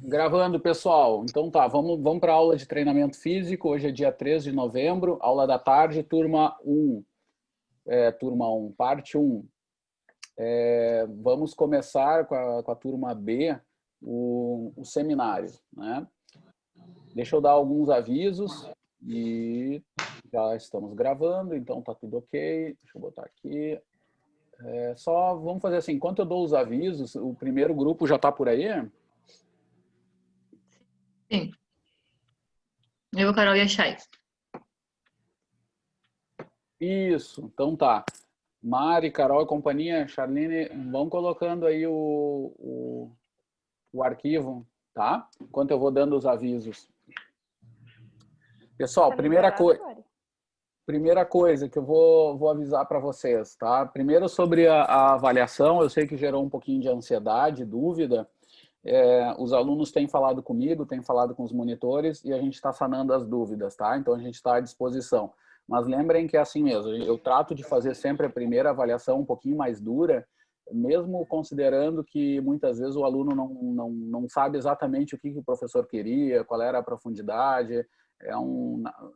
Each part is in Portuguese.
Gravando, pessoal. Então tá, vamos para a aula de treinamento físico. Hoje é dia 3 de novembro, aula da tarde, turma 1. Turma 1, parte 1. Vamos começar com a turma B, o seminário, né? Deixa eu dar alguns avisos e já estamos gravando, então tá tudo ok. Deixa eu botar aqui. Só vamos fazer assim, enquanto eu dou os avisos, o primeiro grupo já está por aí? Sim. Eu, Carol e a Chay. Isso, então tá. Mari, Carol e companhia, Charlene, vão colocando aí o arquivo, tá? Enquanto eu vou dando os avisos. Pessoal, primeira coisa que eu vou avisar para vocês, tá? Primeiro sobre a avaliação, eu sei que gerou um pouquinho de ansiedade, dúvida. Os alunos têm falado comigo, têm falado com os monitores e a gente está sanando as dúvidas, tá? Então a gente está à disposição. Mas lembrem que é assim mesmo, eu trato de fazer sempre a primeira avaliação um pouquinho mais dura, mesmo considerando que muitas vezes o aluno não sabe exatamente o que o professor queria, qual era a profundidade,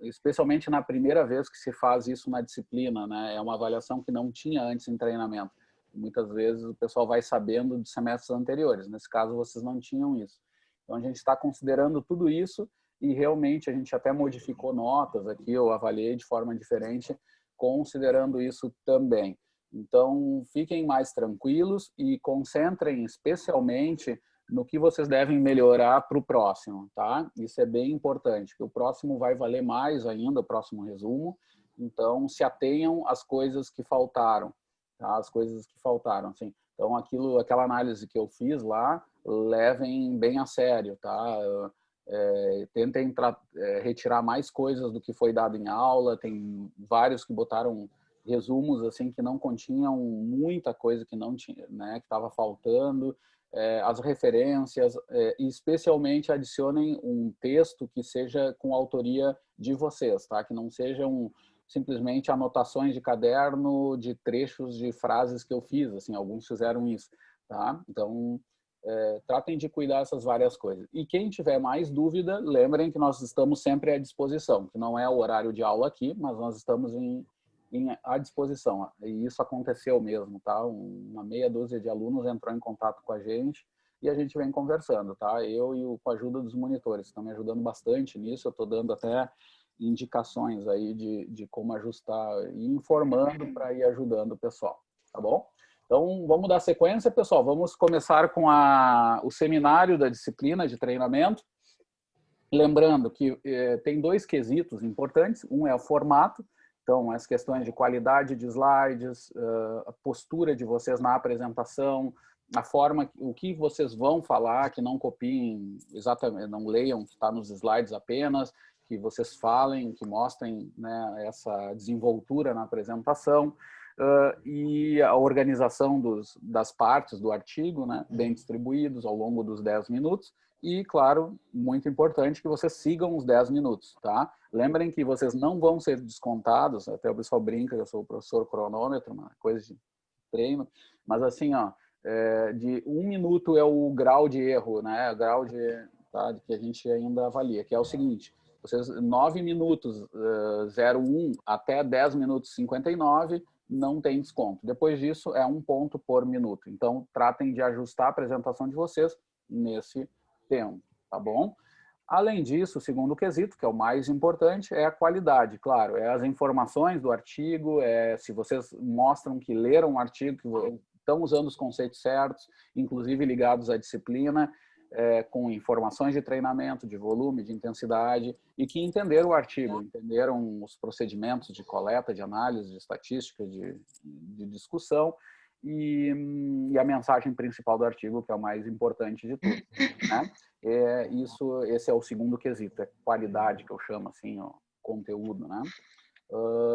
especialmente na primeira vez que se faz isso na disciplina, né? É uma avaliação que não tinha antes em treinamento. Muitas vezes o pessoal vai sabendo de semestres anteriores. Nesse caso, vocês não tinham isso. Então, a gente está considerando tudo isso e realmente a gente até modificou notas aqui, eu avaliei de forma diferente, considerando isso também. Então, fiquem mais tranquilos e concentrem especialmente no que vocês devem melhorar para o próximo, tá? Isso é bem importante, que o próximo vai valer mais ainda, o próximo resumo. Então, se atenham às coisas que faltaram. Tá? As coisas que faltaram, assim. Então, aquela análise que eu fiz lá, levem bem a sério, tá? Tentem retirar mais coisas do que foi dado em aula. Tem vários que botaram resumos assim que não continham muita coisa que não tinha, né? Que estava faltando. As referências, e especialmente adicionem um texto que seja com autoria de vocês, tá? Que não sejam simplesmente anotações de caderno de trechos de frases que eu fiz, assim, alguns fizeram isso, tá? Então, tratem de cuidar dessas várias coisas. E quem tiver mais dúvida, lembrem que nós estamos sempre à disposição, que não é o horário de aula aqui, mas nós estamos à disposição. E isso aconteceu mesmo, tá? Uma meia dúzia de alunos entrou em contato com a gente e a gente vem conversando, tá? Com a ajuda dos monitores, estão me ajudando bastante nisso, eu estou dando até indicações aí de como ajustar e informando para ir ajudando o pessoal, tá bom? Então, vamos dar sequência, pessoal. Vamos começar com o seminário da disciplina de treinamento. Lembrando que tem dois quesitos importantes. Um é o formato, então as questões de qualidade de slides, a postura de vocês na apresentação, a forma, o que vocês vão falar, que não copiem exatamente, não leiam o que está nos slides apenas, que vocês falem, que mostrem, né, essa desenvoltura na apresentação, e a organização das partes do artigo, né, bem distribuídos ao longo dos 10 minutos. E, claro, muito importante que vocês sigam os 10 minutos, tá? Lembrem que vocês não vão ser descontados, até o pessoal brinca que eu sou o professor cronômetro, uma coisa de treino, mas assim, ó, de 1 minuto é o grau de erro, né? O grau tá, de que a gente ainda avalia, que é o seguinte: vocês 9 minutos 01 até 10 minutos 59 não tem desconto. Depois disso é 1 ponto por minuto. Então tratem de ajustar a apresentação de vocês nesse tempo, tá bom? Além disso, o segundo quesito, que é o mais importante, é a qualidade, claro, é as informações do artigo, se vocês mostram que leram o artigo, que estão usando os conceitos certos, inclusive ligados à disciplina, com informações de treinamento, de volume, de intensidade, e que entenderam o artigo, entenderam os procedimentos de coleta, de análise, de estatística, de discussão, e a mensagem principal do artigo, que é o mais importante de tudo, né? Esse é o segundo quesito, é qualidade, que eu chamo assim, ó, conteúdo, né?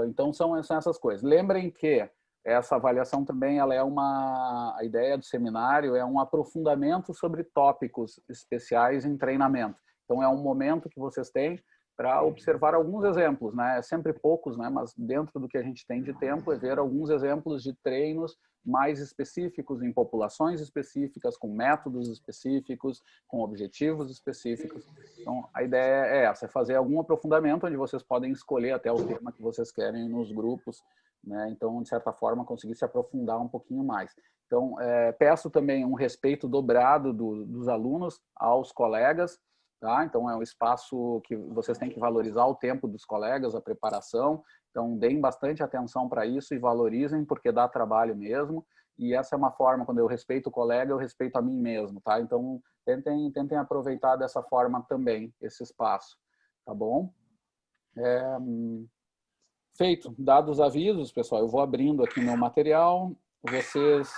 Então são essas coisas. Lembrem que essa avaliação também, a ideia do seminário é um aprofundamento sobre tópicos especiais em treinamento. Então é um momento que vocês têm para observar alguns exemplos, né? Sempre poucos, né? Mas dentro do que a gente tem de tempo, é ver alguns exemplos de treinos mais específicos em populações específicas, com métodos específicos, com objetivos específicos. Então, a ideia é essa, é fazer algum aprofundamento onde vocês podem escolher até o tema que vocês querem nos grupos, né? Então, de certa forma, conseguir se aprofundar um pouquinho mais. Então, peço também um respeito dobrado dos alunos aos colegas, tá? Então, é um espaço que vocês têm que valorizar o tempo dos colegas, a preparação. Então, deem bastante atenção para isso e valorizem, porque dá trabalho mesmo. E essa é uma forma, quando eu respeito o colega, eu respeito a mim mesmo, tá? Então, tentem aproveitar dessa forma também esse espaço, tá bom? Feito, dados os avisos, pessoal, eu vou abrindo aqui meu material. Vocês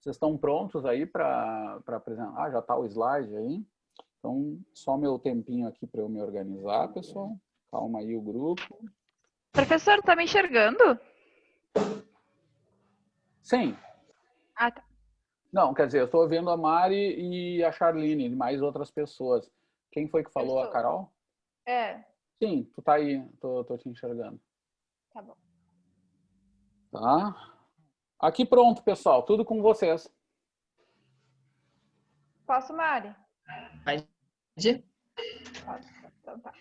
estão prontos aí para apresentar? Ah, já está o slide aí. Então, só meu tempinho aqui para eu me organizar, pessoal. Calma aí o grupo. Professor, tá me enxergando? Sim. Ah, tá. Não, quer dizer, eu estou vendo a Mari e a Charline, e mais outras pessoas. Quem foi que falou? A Carol? É. Sim, tu tá aí, tô te enxergando. Tá bom. Tá. Aqui pronto, pessoal, tudo com vocês. Posso, Mari? Pode. Pode. Então tá.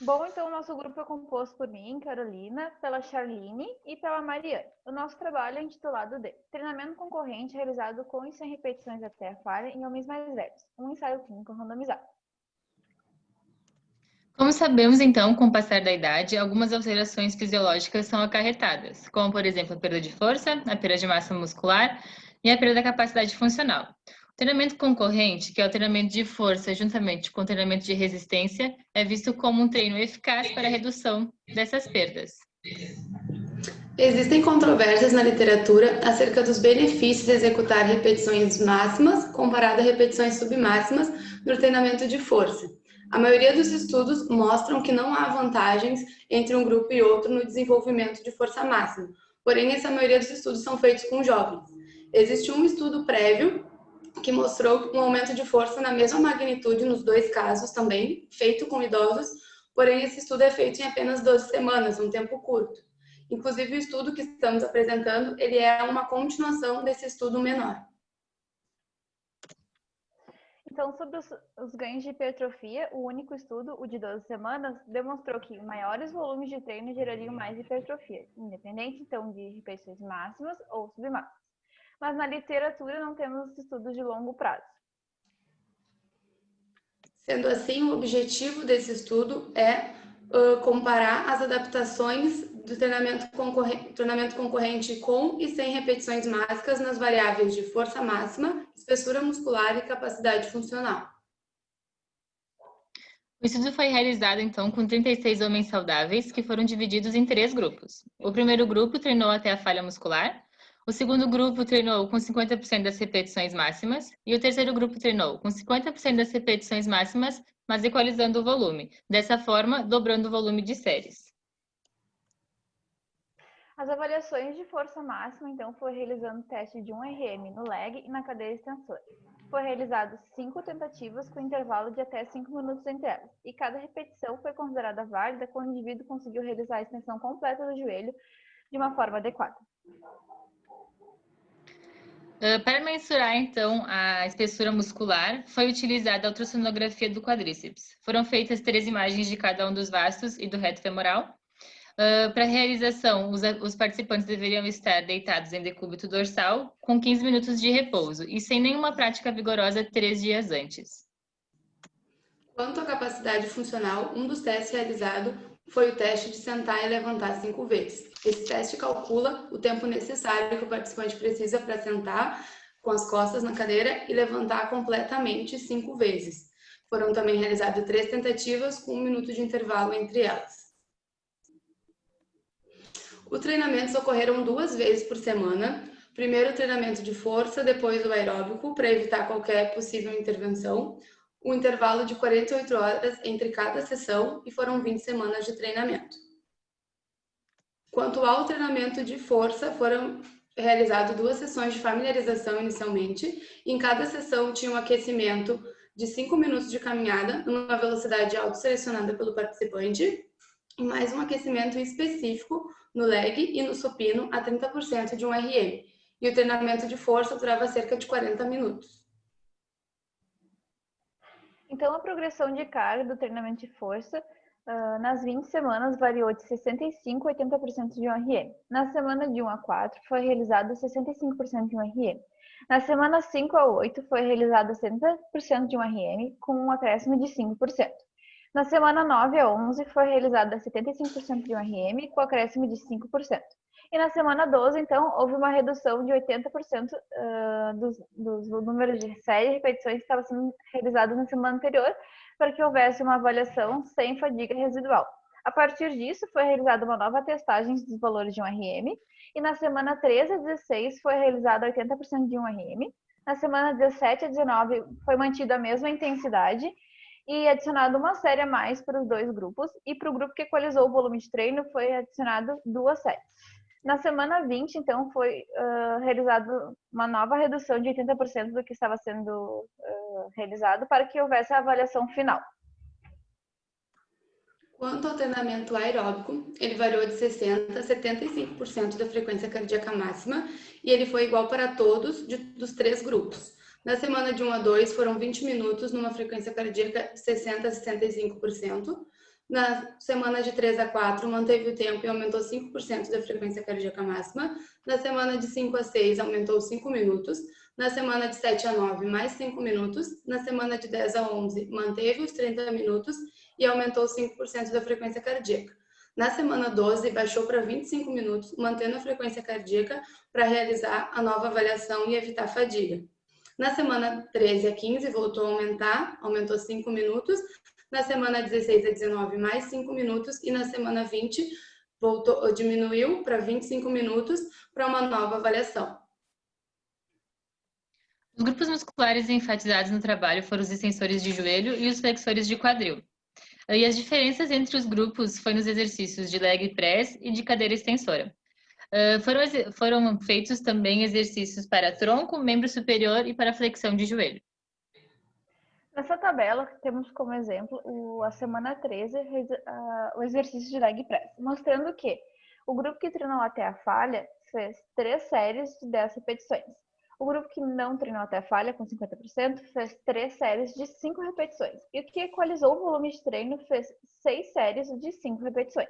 Bom, então o nosso grupo é composto por mim, Carolina, pela Charline e pela Mariane. O nosso trabalho é intitulado de Treinamento Concorrente realizado com e sem repetições até a falha em homens mais velhos. Um ensaio clínico randomizado. Como sabemos, então, com o passar da idade, algumas alterações fisiológicas são acarretadas, como, por exemplo, a perda de força, a perda de massa muscular e a perda da capacidade funcional. O treinamento concorrente, que é o treinamento de força juntamente com o treinamento de resistência, é visto como um treino eficaz para a redução dessas perdas. Existem controvérsias na literatura acerca dos benefícios de executar repetições máximas comparado a repetições submáximas no treinamento de força. A maioria dos estudos mostram que não há vantagens entre um grupo e outro no desenvolvimento de força máxima, porém, essa maioria dos estudos são feitos com jovens. Existe um estudo prévio que mostrou um aumento de força na mesma magnitude nos dois casos também, feito com idosos, porém, esse estudo é feito em apenas 12 semanas, um tempo curto. Inclusive, o estudo que estamos apresentando, ele é uma continuação desse estudo menor. Então, sobre os ganhos de hipertrofia, o único estudo, o de 12 semanas, demonstrou que maiores volumes de treino gerariam mais hipertrofia, independente, então, de repetições máximas ou submáximas. Mas na literatura não temos estudos de longo prazo. Sendo assim, o objetivo desse estudo é comparar as adaptações do treinamento concorrente com e sem repetições máximas nas variáveis de força máxima, espessura muscular e capacidade funcional. O estudo foi realizado, então, com 36 homens saudáveis, que foram divididos em 3 grupos. O primeiro grupo treinou até a falha muscular, o segundo grupo treinou com 50% das repetições máximas e o terceiro grupo treinou com 50% das repetições máximas, mas equalizando o volume. Dessa forma, dobrando o volume de séries. As avaliações de força máxima, então, foi realizando teste de 1 RM no leg e na cadeira extensora. Foi realizado 5 tentativas com intervalo de até 5 minutos entre elas, e cada repetição foi considerada válida quando o indivíduo conseguiu realizar a extensão completa do joelho de uma forma adequada. Para mensurar, então, a espessura muscular, foi utilizada a ultrassonografia do quadríceps. Foram feitas 3 imagens de cada um dos vastos e do reto femoral. Para a realização, os participantes deveriam estar deitados em decúbito dorsal, com 15 minutos de repouso e sem nenhuma prática vigorosa 3 dias antes. Quanto à capacidade funcional, um dos testes realizado foi o teste de sentar e levantar 5 vezes. Esse teste calcula o tempo necessário que o participante precisa para sentar com as costas na cadeira e levantar completamente 5 vezes. Foram também realizadas 3 tentativas com 1 minuto de intervalo entre elas. Os treinamentos ocorreram 2 vezes por semana. Primeiro o treinamento de força, depois o aeróbico, para evitar qualquer possível intervenção. Um intervalo de 48 horas entre cada sessão e foram 20 semanas de treinamento. Quanto ao treinamento de força, foram realizadas 2 sessões de familiarização inicialmente. Em cada sessão tinha um aquecimento de 5 minutos de caminhada numa velocidade auto-selecionada pelo participante e mais um aquecimento específico no leg e no supino a 30% de um RM. E o treinamento de força durava cerca de 40 minutos. Então, a progressão de carga do treinamento de força nas 20 semanas variou de 65% a 80% de um RM. Na semana de 1 a 4 foi realizado 65% de um RM. Na semana 5 a 8 foi realizado 70% de um RM, com um acréscimo de 5%. Na semana 9 a 11 foi realizado 75% de um RM, com acréscimo de 5%. E na semana 12, então, houve uma redução de 80% do número de séries e repetições que estavam sendo realizadas na semana anterior, para que houvesse uma avaliação sem fadiga residual. A partir disso, foi realizada uma nova testagem dos valores de um RM, e na semana 13 a 16 foi realizada 80% de um RM. Na semana 17 a 19 foi mantida a mesma intensidade e adicionado uma série a mais para os dois grupos, e para o grupo que equalizou o volume de treino foi adicionado 2 séries. Na semana 20, então, foi realizada uma nova redução de 80% do que estava sendo realizado para que houvesse a avaliação final. Quanto ao treinamento aeróbico, ele variou de 60% a 75% da frequência cardíaca máxima e ele foi igual para todos dos 3 grupos. Na semana de 1 a 2 foram 20 minutos numa frequência cardíaca de 60% a 65%. Na semana de 3 a 4, manteve o tempo e aumentou 5% da frequência cardíaca máxima. Na semana de 5 a 6, aumentou 5 minutos. Na semana de 7 a 9, mais 5 minutos. Na semana de 10 a 11, manteve os 30 minutos e aumentou 5% da frequência cardíaca. Na semana 12, baixou para 25 minutos, mantendo a frequência cardíaca para realizar a nova avaliação e evitar fadiga. Na semana 13 a 15, voltou a aumentar, aumentou 5 minutos. Na semana 16 a 19, mais 5 minutos. E na semana 20, diminuiu para 25 minutos para uma nova avaliação. Os grupos musculares enfatizados no trabalho foram os extensores de joelho e os flexores de quadril. E as diferenças entre os grupos foi nos exercícios de leg press e de cadeira extensora. Foram feitos também exercícios para tronco, membro superior e para flexão de joelho. Nessa tabela, temos como exemplo a semana 13, o exercício de leg press, mostrando que o grupo que treinou até a falha fez 3 séries de 10 repetições. O grupo que não treinou até a falha, com 50%, fez 3 séries de 5 repetições. E o que equalizou o volume de treino fez 6 séries de 5 repetições.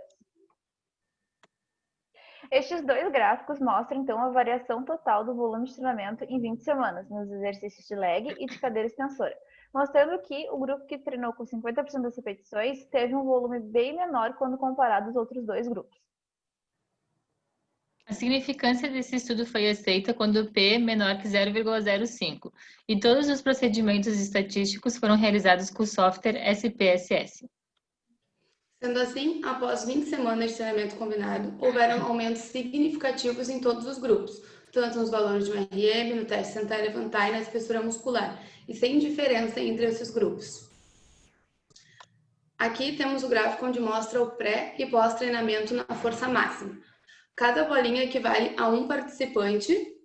Estes 2 gráficos mostram, então, a variação total do volume de treinamento em 20 semanas, nos exercícios de leg e de cadeira extensora, mostrando que o grupo que treinou com 50% das repetições teve um volume bem menor quando comparado aos outros 2 grupos. A significância desse estudo foi aceita quando o P menor que 0,05 e todos os procedimentos estatísticos foram realizados com o software SPSS. Sendo assim, após 20 semanas de treinamento combinado, houveram aumentos significativos em todos os grupos, tanto nos valores de um RM, no teste sentar e levantar e na espessura muscular, e sem diferença entre esses grupos. Aqui temos o gráfico onde mostra o pré e pós-treinamento na força máxima. Cada bolinha equivale a um participante,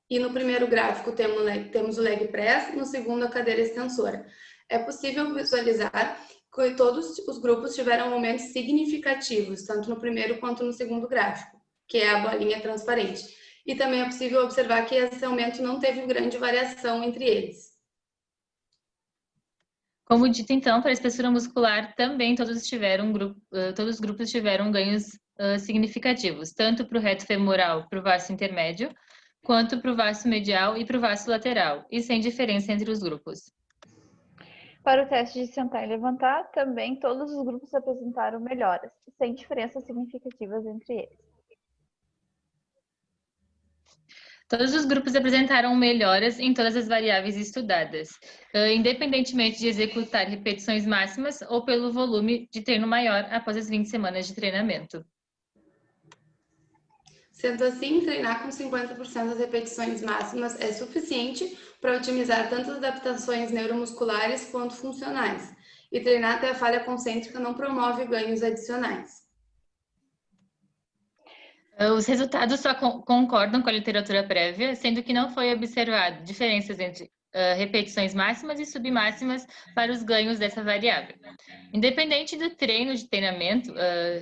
e no primeiro gráfico temos o leg press, no segundo a cadeira extensora. É possível visualizar que todos os grupos tiveram aumentos significativos, tanto no primeiro quanto no segundo gráfico, que é a bolinha transparente. E também é possível observar que esse aumento não teve grande variação entre eles. Como dito, então, para a espessura muscular, também todos os grupos tiveram ganhos significativos, tanto para o reto femoral, para o vasto intermédio, quanto para o vasto medial e para o vasto lateral, e sem diferença entre os grupos. Para o teste de sentar e levantar, também todos os grupos apresentaram melhoras, sem diferenças significativas entre eles. Todos os grupos apresentaram melhoras em todas as variáveis estudadas, independentemente de executar repetições máximas ou pelo volume de treino maior após as 20 semanas de treinamento. Sendo assim, treinar com 50% das repetições máximas é suficiente para otimizar tanto as adaptações neuromusculares quanto funcionais, e treinar até a falha concêntrica não promove ganhos adicionais. Os resultados só concordam com a literatura prévia, sendo que não foi observado diferenças entre repetições máximas e submáximas para os ganhos dessa variável. Independente do treino de treinamento,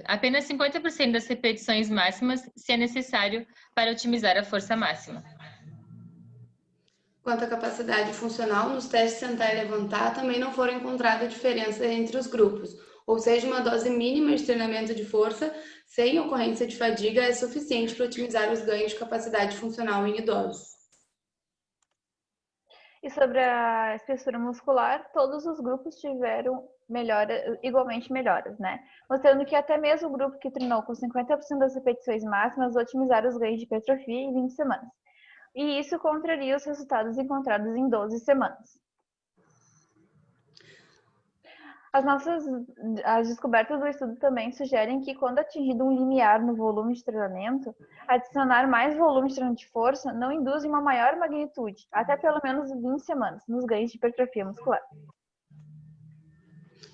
apenas 50% das repetições máximas se é necessário para otimizar a força máxima. Quanto à capacidade funcional, nos testes sentar e levantar também não foram encontradas diferenças entre os grupos, ou seja, uma dose mínima de treinamento de força sem ocorrência de fadiga é suficiente para otimizar os ganhos de capacidade funcional em idosos. E sobre a espessura muscular, todos os grupos tiveram igualmente melhoras, né? Mostrando que até mesmo o grupo que treinou com 50% das repetições máximas otimizaram os ganhos de hipertrofia em 20 semanas. E isso contraria os resultados encontrados em 12 semanas. As descobertas do estudo também sugerem que, quando atingido um limiar no volume de treinamento, adicionar mais volume de treino de força não induz uma maior magnitude, até pelo menos 20 semanas, nos ganhos de hipertrofia muscular.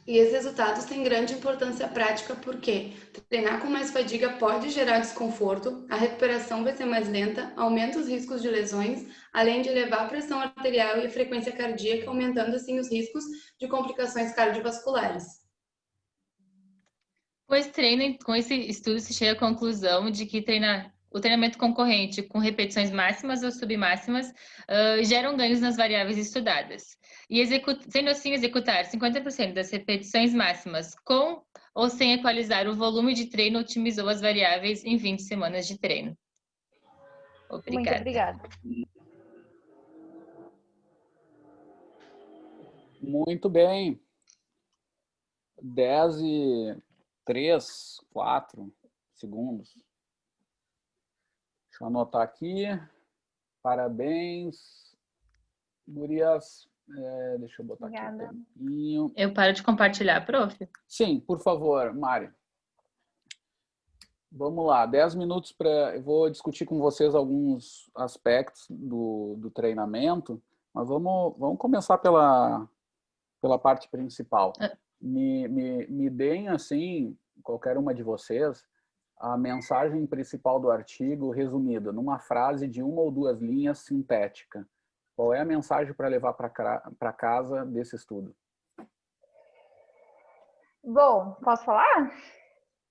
E esses resultados têm grande importância prática porque treinar com mais fadiga pode gerar desconforto, a recuperação vai ser mais lenta, aumenta os riscos de lesões, além de elevar a pressão arterial e a frequência cardíaca, aumentando assim os riscos de complicações cardiovasculares. Com esse estudo se chega à conclusão de que o treinamento concorrente com repetições máximas ou submáximas geram ganhos nas variáveis estudadas. E sendo assim, executar 50% das repetições máximas com ou sem equalizar o volume de treino otimizou as variáveis em 20 semanas de treino. Muito obrigada. Muito bem. 10 e 3, 4 segundos. Deixa eu anotar aqui. Parabéns, gurias. Deixa eu botar Obrigada. aqui um pouquinho. Eu paro de compartilhar, prof? Sim, por favor, Mari. Vamos lá, 10 minutos para... Eu vou discutir com vocês alguns aspectos do treinamento, mas vamos começar pela parte principal. Me deem, assim, qualquer uma de vocês, a mensagem principal do artigo resumida, numa frase de 1 ou 2 linhas sintética. Qual é a mensagem para levar para casa desse estudo? Bom, posso falar?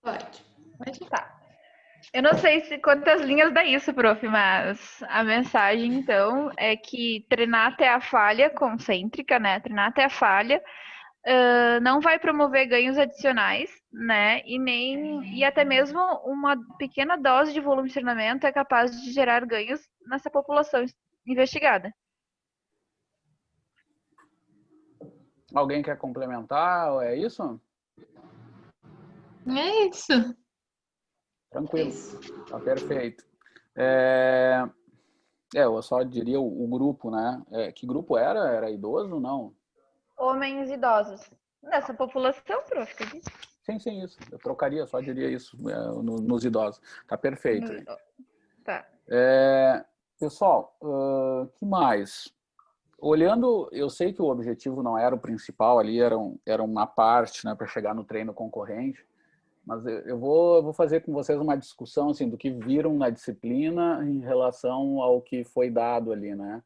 Pode. Tá. Eu não sei quantas linhas dá isso, prof, mas a mensagem, então, é que treinar até a falha concêntrica, né? Treinar até a falha não vai promover ganhos adicionais, né? E até mesmo uma pequena dose de volume de treinamento é capaz de gerar ganhos nessa população investigada. Alguém quer complementar? É isso? É isso. Tranquilo. Tá perfeito. Eu só diria o grupo, né? Que grupo era? Era idoso? Não? Homens idosos. Nessa população, prof, que eu disse. Sim, isso. Eu trocaria, só diria isso nos idosos. Tá perfeito. Tá. Pessoal, que mais? Olhando, eu sei que o objetivo não era o principal ali, era uma parte, né, para chegar no treino concorrente, mas eu vou fazer com vocês uma discussão assim, do que viram na disciplina em relação ao que foi dado ali, né?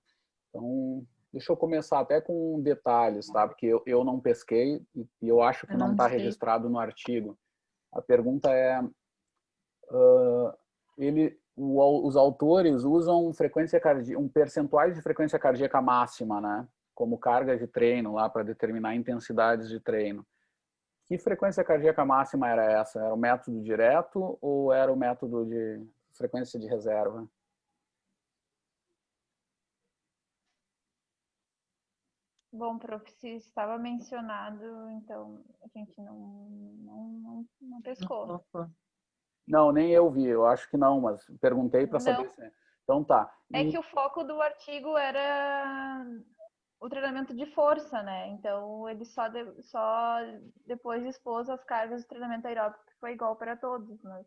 Então, deixa eu começar até com detalhes, tá? Porque eu não pesquei e eu acho que não está registrado no artigo. A pergunta é, os autores usam um percentual de frequência cardíaca máxima, né? Como carga de treino lá para determinar intensidades de treino. Que frequência cardíaca máxima era essa? Era o método direto ou era o método de frequência de reserva? Bom, prof, se estava mencionado, então a gente não pescou. Não, nem eu vi, eu acho que não, mas perguntei para saber se... Então tá. É que o foco do artigo era o treinamento de força, né? Então ele só depois expôs as cargas do treinamento aeróbico, que foi igual para todos, né?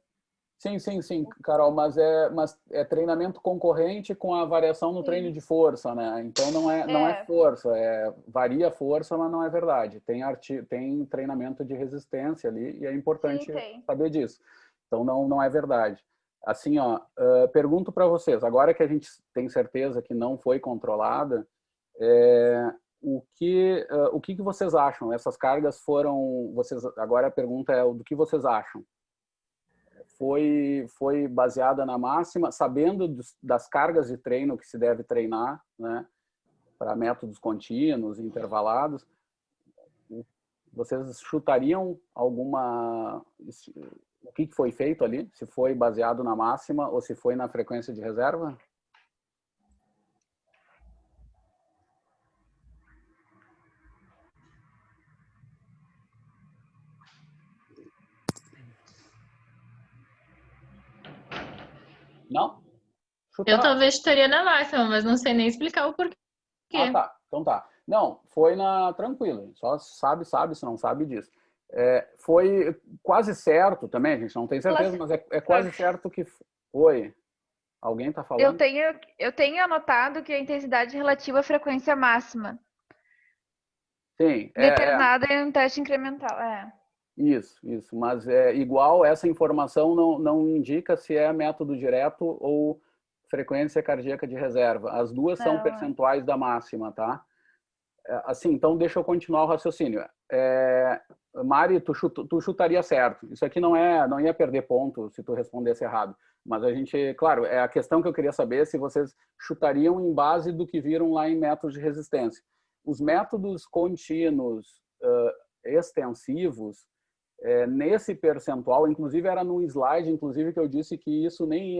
Sim, Carol, mas é treinamento concorrente com a variação no treino de força, né? Então não é força, varia a força, mas não é verdade. Tem treinamento de resistência ali e é importante saber disso. Então não é verdade. Assim, pergunto para vocês, agora que a gente tem certeza que não foi controlada, O que vocês acham? Essas cargas foram... agora a pergunta é do que vocês acham? Foi baseada na máxima, sabendo das cargas de treino que se deve treinar, né, para métodos contínuos, intervalados. Vocês chutariam o que foi feito ali? Se foi baseado na máxima ou se foi na frequência de reserva? Não? Eu Chutar. talvez estaria na máxima, mas não sei nem explicar o porquê. Ah, tá. Então tá. Não, foi tranquilo. Só sabe, se não sabe disso. Foi quase certo também, a gente não tem certeza, mas é quase certo que foi. Alguém está falando? Eu tenho anotado que a intensidade relativa à frequência máxima. Sim. Determinada em um teste incremental. Isso. Mas igual essa informação não indica se é método direto ou frequência cardíaca de reserva. As duas são percentuais da máxima, tá? Assim, então deixa eu continuar o raciocínio. Mari, tu chutaria certo. Isso aqui não ia perder ponto se tu respondesse errado. Mas claro, a questão que eu queria saber é se vocês chutariam em base do que viram lá em métodos de resistência. Os métodos contínuos extensivos, nesse percentual, inclusive era num slide, inclusive que eu disse que isso nem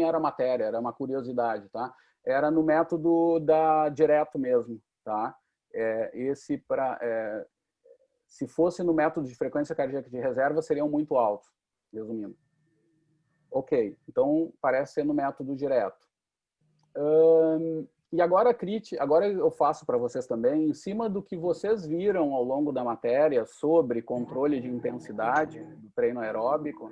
era matéria, era uma curiosidade, tá? Era no método direto mesmo, tá? Se fosse no método de frequência cardíaca de reserva, seriam muito altos, resumindo. Ok, então parece ser no método direto. E agora eu faço para vocês também, em cima do que vocês viram ao longo da matéria sobre controle de intensidade do treino aeróbico,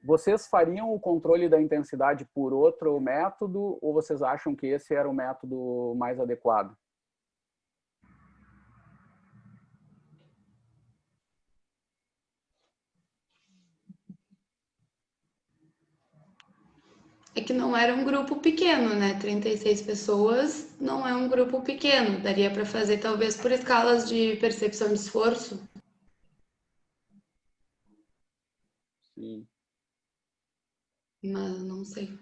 vocês fariam o controle da intensidade por outro método ou vocês acham que esse era o método mais adequado? É que não era um grupo pequeno, né? 36 pessoas não é um grupo pequeno. Daria para fazer talvez por escalas de percepção de esforço. Sim. Mas não sei.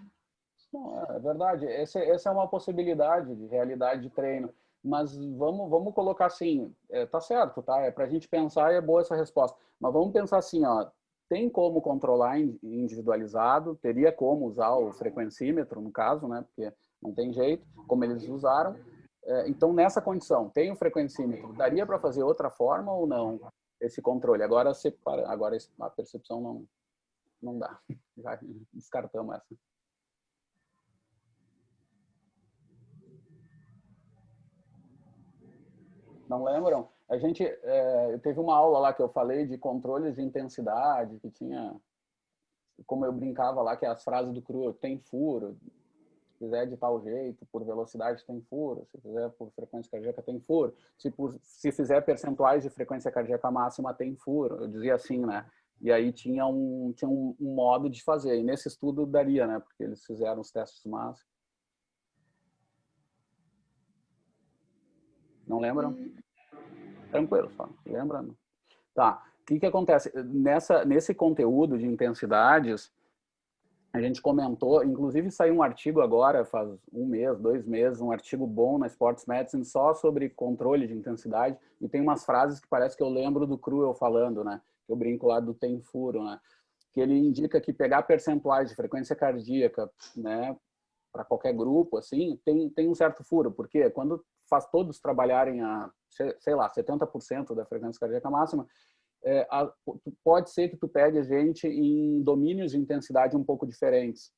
Não, é verdade. Essa é uma possibilidade de realidade de treino. Mas vamos colocar assim, tá certo, tá? Para a gente pensar, é boa essa resposta. Mas vamos pensar assim, ó, tem como controlar individualizado, teria como usar o frequencímetro, no caso, né? Porque não tem jeito, como eles usaram. Então, nessa condição, tem o frequencímetro, daria para fazer outra forma ou não esse controle? Agora a percepção não dá. Já descartamos essa. Não lembram? A gente teve uma aula lá que eu falei de controles de intensidade, que tinha, como eu brincava lá, que as frases do CRU, tem furo, se fizer de tal jeito, por velocidade tem furo, se fizer por frequência cardíaca tem furo, se fizer percentuais de frequência cardíaca máxima tem furo, eu dizia assim, né? E aí tinha um modo de fazer, e nesse estudo daria, né? Porque eles fizeram os testes máximos. Não lembram? Tranquilo, só lembrando. Tá. O que acontece? Nesse conteúdo de intensidades, a gente comentou, inclusive saiu um artigo agora, faz 1 mês, 2 meses, um artigo bom na Sports Medicine só sobre controle de intensidade, e tem umas frases que parece que eu lembro do Cruel falando, né? Eu brinco lá do tem furo, né? Que ele indica que pegar percentuais de frequência cardíaca, né, para qualquer grupo, assim, tem um certo furo, porque quando faz todos trabalharem sei lá, 70% da frequência cardíaca máxima, pode ser que tu pegue gente em domínios de intensidade um pouco diferentes,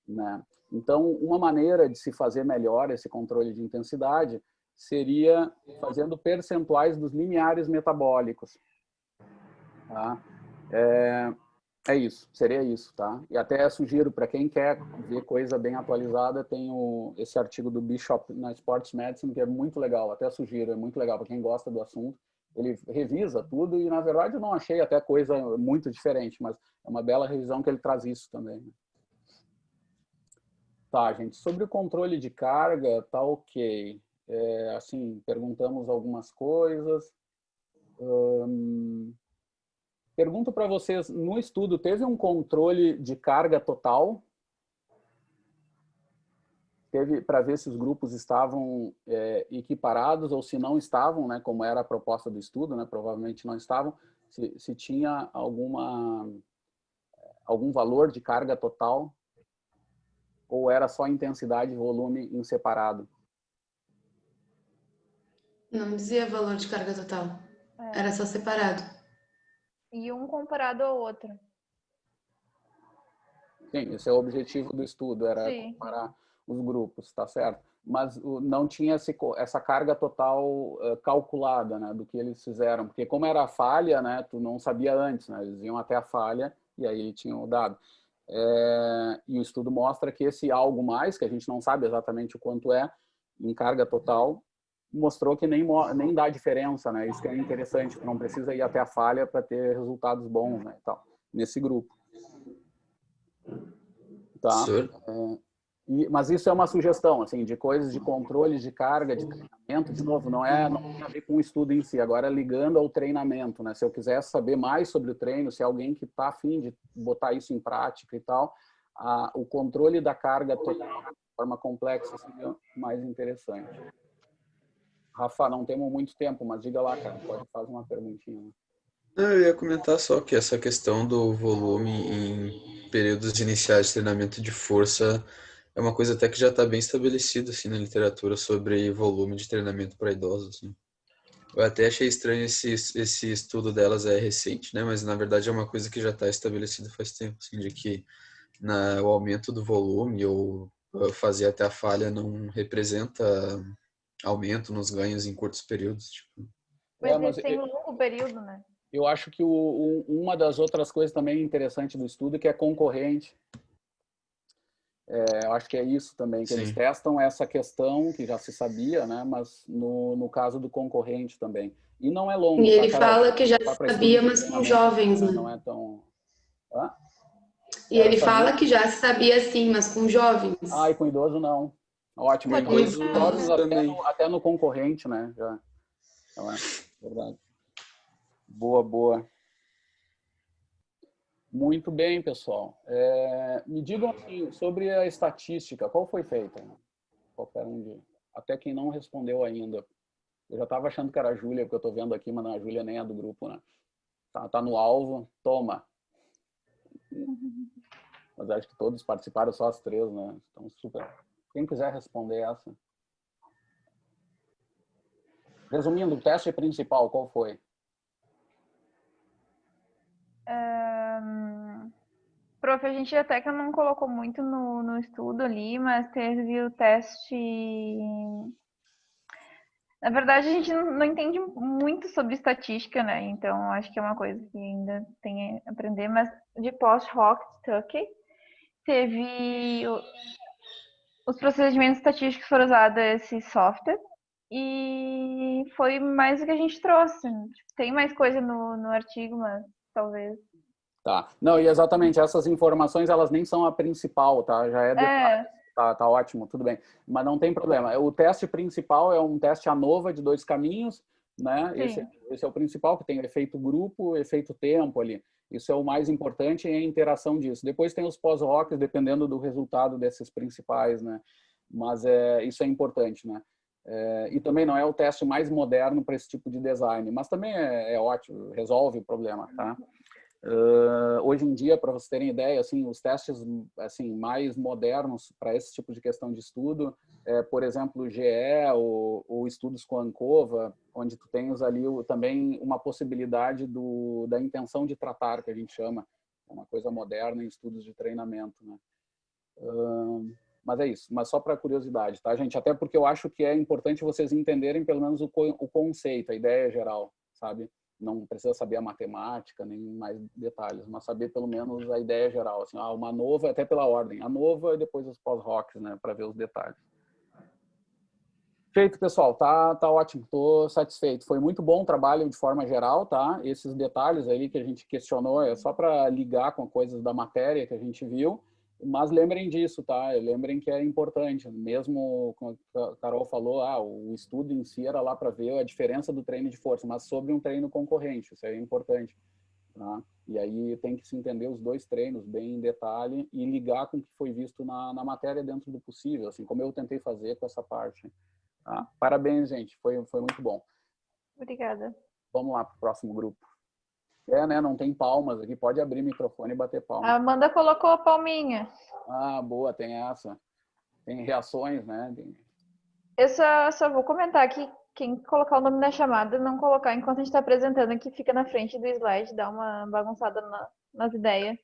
né? Então, uma maneira de se fazer melhor esse controle de intensidade seria fazendo percentuais dos limiares metabólicos, tá? Seria isso, tá? E até sugiro, para quem quer ver coisa bem atualizada, tem esse artigo do Bishop na Sports Medicine, que é muito legal, até sugiro, é muito legal para quem gosta do assunto. Ele revisa tudo e, na verdade, eu não achei até coisa muito diferente, mas é uma bela revisão que ele traz isso também. Tá, gente, sobre o controle de carga, tá ok. Assim, perguntamos algumas coisas. Pergunto para vocês, no estudo, teve um controle de carga total? Teve para ver se os grupos estavam equiparados ou se não estavam, né, como era a proposta do estudo, né, provavelmente não estavam, se tinha algum valor de carga total ou era só intensidade e volume em separado? Não dizia valor de carga total. Era só separado. E um comparado ao outro. Sim, esse é o objetivo do estudo, era Sim. comparar os grupos, tá certo? Mas não tinha essa carga total calculada, né, do que eles fizeram, porque como era a falha, né, tu não sabia antes, né, eles iam até a falha e aí tinham o dado. E o estudo mostra que esse algo mais, que a gente não sabe exatamente o quanto é, em carga total, mostrou que nem dá diferença, né, isso que é interessante, tu não precisa ir até a falha para ter resultados bons, né, e tal, nesse grupo. Tá? Mas isso é uma sugestão, assim, de coisas de controle de carga, de treinamento, de novo, não tem a ver com o estudo em si, agora ligando ao treinamento, né? Se eu quisesse saber mais sobre o treino, se alguém que está afim de botar isso em prática e tal, o controle da carga total de forma complexa seria mais interessante. Rafa, não temos muito tempo, mas diga lá, cara, pode fazer uma perguntinha. Eu ia comentar só que essa questão do volume em períodos iniciais de treinamento de força é uma coisa até que já está bem estabelecida assim, na literatura sobre volume de treinamento para idosos. Assim. Eu até achei estranho esse estudo delas é recente, né? Mas na verdade é uma coisa que já está estabelecida faz tempo, assim, de que o aumento do volume ou fazer até a falha não representa aumento nos ganhos em curtos períodos. Tipo. Mas tem longo período, né? Eu acho que uma das outras coisas também interessantes do estudo é que é concorrente. Eu acho que é isso também, que eles testam essa questão que já se sabia, né? Mas no caso do concorrente também. E não é longo. E ele fala que já se sabia, mas com jovens, né? Não é tão... E ele fala que já se sabia sim, mas com jovens. E com idoso não. Ótimo. Idoso até no concorrente, né? Já. Então, verdade. Boa. Muito bem, pessoal. Me digam assim, sobre a estatística, qual foi feita? Qualquer um até quem não respondeu ainda. Eu já estava achando que era a Júlia, porque eu estou vendo aqui, mas não, a Júlia nem é do grupo, né? Tá no alvo, toma. Mas acho que todos participaram, só as 3, né? Então, super. Quem quiser responder essa. Resumindo, o teste principal, qual foi? Prof, a gente até que não colocou muito no estudo ali, mas teve o teste... Na verdade, a gente não entende muito sobre estatística, né? Então, acho que é uma coisa que ainda tem a aprender. Mas de post-hoc Tuckey, teve... Os procedimentos estatísticos foram usados esse software. E foi mais o que a gente trouxe. Tem mais coisa no artigo, mas talvez... Tá. Não, e exatamente, essas informações, elas nem são a principal, tá? Já é detalhe. Tá ótimo, tudo bem. Mas não tem problema. O teste principal é um teste ANOVA de 2 caminhos, né? Esse é o principal, que tem o efeito grupo, efeito tempo ali. Isso é o mais importante e a interação disso. Depois tem os pós-hocs, dependendo do resultado desses principais, né? Mas isso é importante, né? E também não é o teste mais moderno para esse tipo de design, mas também é ótimo, resolve o problema, tá? Hoje em dia, para vocês terem ideia, assim, os testes assim mais modernos para esse tipo de questão de estudo, por exemplo, o GE ou estudos com ANCOVA, onde tu tens ali também uma possibilidade da intenção de tratar, que a gente chama, é uma coisa moderna em estudos de treinamento, né? Mas é isso, mas só para curiosidade, tá, gente? Até porque eu acho que é importante vocês entenderem pelo menos o conceito, a ideia geral, sabe? Não precisa saber a matemática, nem mais detalhes, mas saber pelo menos a ideia geral. Assim, uma ANOVA, até pela ordem. ANOVA e depois os pós-hocs, né, para ver os detalhes. Feito, pessoal. Tá ótimo. Estou satisfeito. Foi muito bom o trabalho de forma geral, tá? Esses detalhes aí que a gente questionou é só para ligar com coisas da matéria que a gente viu. Mas lembrem disso, tá? Lembrem que é importante. Mesmo, como a Carol falou, o estudo em si era lá para ver a diferença do treino de força, mas sobre um treino concorrente, isso é importante. Tá? E aí tem que se entender os dois treinos bem em detalhe e ligar com o que foi visto na matéria dentro do possível, assim como eu tentei fazer com essa parte. Tá? Parabéns, gente. Foi muito bom. Obrigada. Vamos lá para o próximo grupo. Né? Não tem palmas aqui. Pode abrir o microfone e bater palmas. A Amanda colocou a palminha. Boa, tem essa. Tem reações, né? Eu só vou comentar aqui, quem colocar o nome na chamada, não colocar enquanto a gente está apresentando, que fica na frente do slide, dá uma bagunçada nas ideias.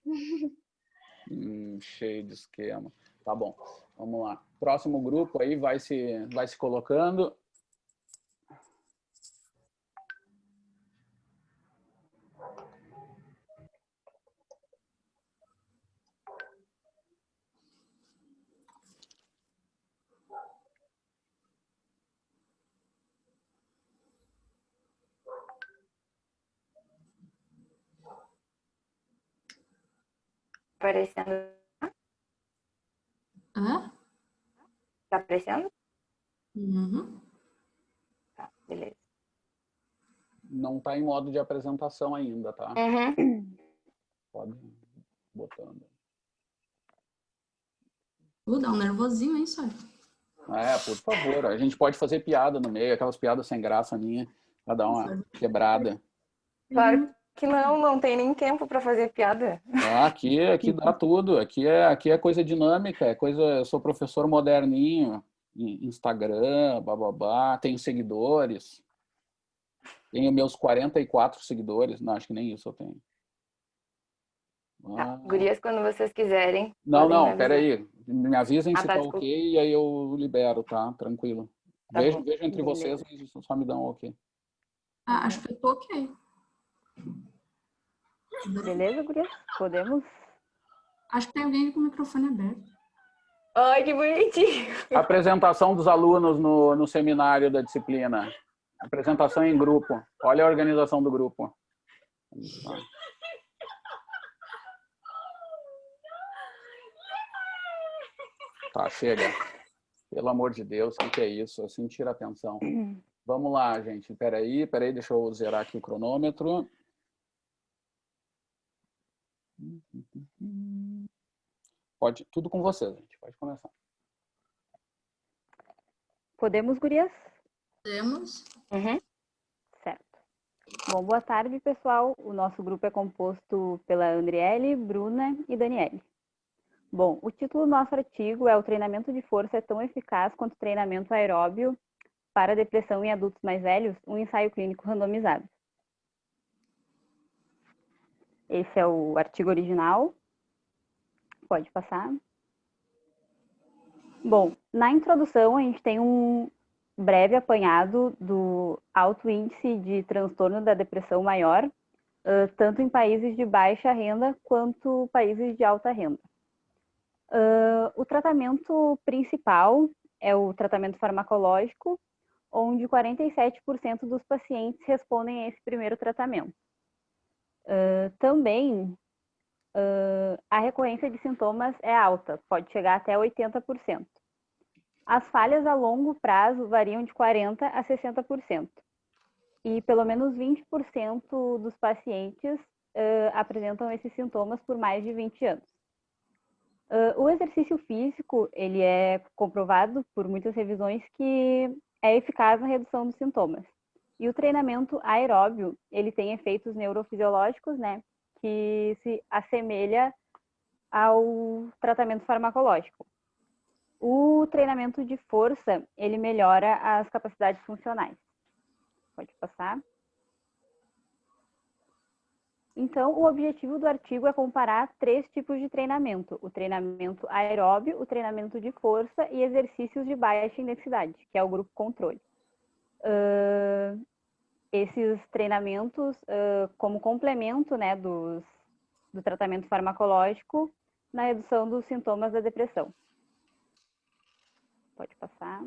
Cheio de esquema. Tá bom, vamos lá. Próximo grupo aí vai se colocando. Aparecendo. Hã? Tá aparecendo? Uhum. Tá, beleza. Não está em modo de apresentação ainda, tá? Uhum. Pode ir botando. Dá um nervosinho, hein, Sónia? Por favor. A gente pode fazer piada no meio, aquelas piadas sem graça minha, pra dar uma quebrada. Claro que não tem nem tempo para fazer piada. Aqui dá tudo. Aqui é coisa dinâmica, eu sou professor moderninho, Instagram, bababá, tenho seguidores. Tenho meus 44 seguidores. Não, acho que nem isso eu tenho. Tá. Gurias, quando vocês quiserem. Não, peraí. Me avisem se tá desculpa. ok e aí eu libero, tá? Tranquilo. Tá Vejo bom. entre Beleza. vocês e só me dão um ok. Acho que eu tô ok. Beleza, gurias? Podemos? Acho que tem alguém com o microfone aberto. Ai, que bonitinho. Apresentação dos alunos no seminário da disciplina. Apresentação em grupo. Olha a organização do grupo. Tá, chega. Pelo amor de Deus, o que é isso? Assim tira a atenção. Vamos lá, gente. Peraí, deixa eu zerar aqui o cronômetro. Pode, tudo com vocês, gente. Pode começar. Podemos, gurias? Temos. Uhum. Certo. Bom, boa tarde, pessoal. O nosso grupo é composto pela Andriele, Bruna e Daniele. Bom, o título do nosso artigo é: o treinamento de força é tão eficaz quanto o treinamento aeróbio para depressão em adultos mais velhos, um ensaio clínico randomizado. Esse é o artigo original. Pode passar. Bom, na introdução a gente tem um breve apanhado do alto índice de transtorno da depressão maior, tanto em países de baixa renda quanto países de alta renda. O tratamento principal é o tratamento farmacológico, onde 47% dos pacientes respondem a esse primeiro tratamento. Também a recorrência de sintomas é alta, pode chegar até 80%. As falhas a longo prazo variam de 40% a 60%. E pelo menos 20% dos pacientes apresentam esses sintomas por mais de 20 anos. O exercício físico, ele é comprovado por muitas revisões que é eficaz na redução dos sintomas. E o treinamento aeróbio, ele tem efeitos neurofisiológicos, né, que se assemelha ao tratamento farmacológico. O treinamento de força, ele melhora as capacidades funcionais. Pode passar. Então, o objetivo do artigo é comparar 3 tipos de treinamento: o treinamento aeróbio, o treinamento de força e exercícios de baixa intensidade, que é o grupo controle. Esses treinamentos, como complemento, né, do tratamento farmacológico na redução dos sintomas da depressão. Pode passar.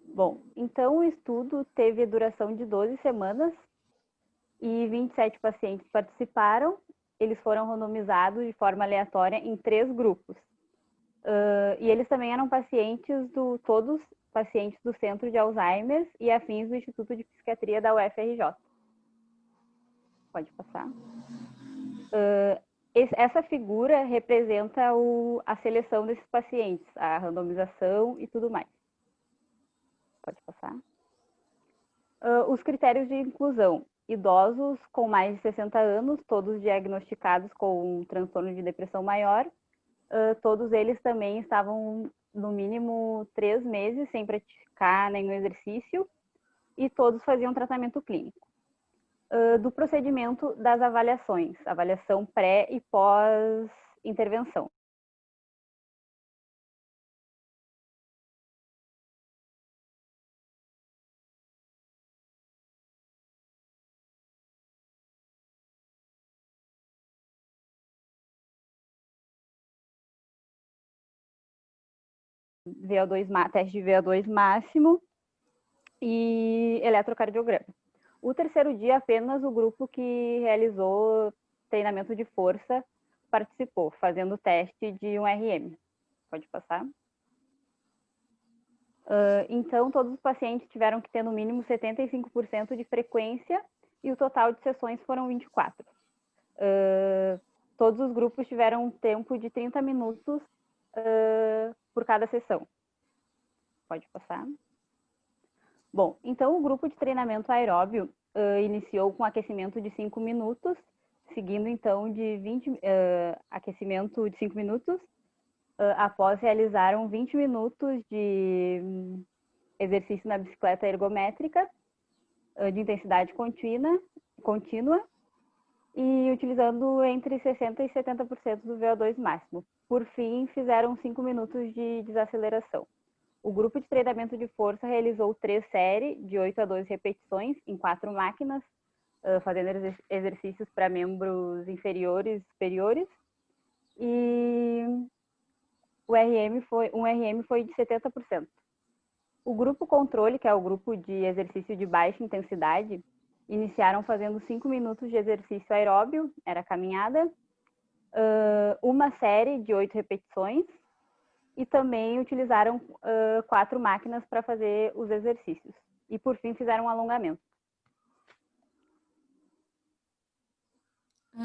Bom, então o estudo teve duração de 12 semanas e 27 pacientes participaram eles foram randomizados de forma aleatória em 3 grupos. E eles também eram todos pacientes do Centro de Alzheimer e afins do Instituto de Psiquiatria da UFRJ. Pode passar. Essa figura representa a seleção desses pacientes, a randomização e tudo mais. Pode passar. Os critérios de inclusão. Idosos com mais de 60 anos, todos diagnosticados com um transtorno de depressão maior. Todos eles também estavam no mínimo 3 meses sem praticar nenhum exercício e todos faziam tratamento clínico. Do procedimento das avaliações, avaliação pré e pós-intervenção. Teste de VO2 máximo e eletrocardiograma. O terceiro dia, apenas o grupo que realizou treinamento de força participou, fazendo o teste de um RM. Pode passar. Então, todos os pacientes tiveram que ter no mínimo 75% de frequência e o total de sessões foram 24. Todos os grupos tiveram um tempo de 30 minutos por cada sessão. Pode passar. Bom, então o grupo de treinamento aeróbio iniciou com aquecimento de 5 minutos, seguindo então de aquecimento de 5 minutos, após realizaram 20 minutos de exercício na bicicleta ergométrica, de intensidade contínua, e utilizando entre 60% e 70% do VO2 máximo. Por fim, fizeram 5 minutos de desaceleração. O grupo de treinamento de força realizou 3 séries de 8 a 12 repetições em 4 máquinas, fazendo exercícios para membros inferiores e superiores. E um RM foi de 70%. O grupo controle, que é o grupo de exercício de baixa intensidade, iniciaram fazendo 5 minutos de exercício aeróbio, era caminhada, uma série de 8 repetições, e também utilizaram 4 máquinas para fazer os exercícios. E, por fim, fizeram um alongamento.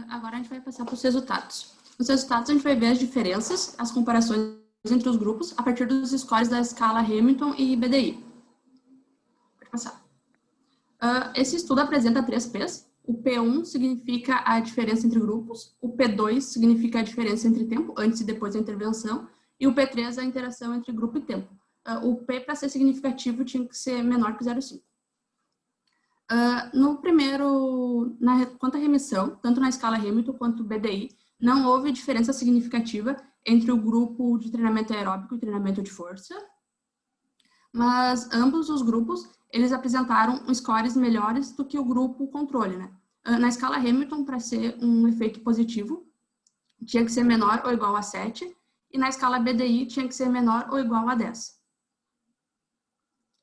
Agora a gente vai passar para os resultados. Nos resultados, a gente vai ver as diferenças, as comparações entre os grupos, a partir dos scores da escala Hamilton e BDI. Pode passar. Esse estudo apresenta 3 P's. O P1 significa a diferença entre grupos, o P2 significa a diferença entre tempo, antes e depois da intervenção, e o P3 a interação entre grupo e tempo. O P, para ser significativo, tinha que ser menor que 0,5. No primeiro, quanto à remissão, tanto na escala Hamilton quanto BDI, não houve diferença significativa entre o grupo de treinamento aeróbico e treinamento de força, mas ambos os grupos, eles apresentaram scores melhores do que o grupo controle, né? Na escala Hamilton, para ser um efeito positivo, tinha que ser menor ou igual a 7, e na escala BDI tinha que ser menor ou igual a 10.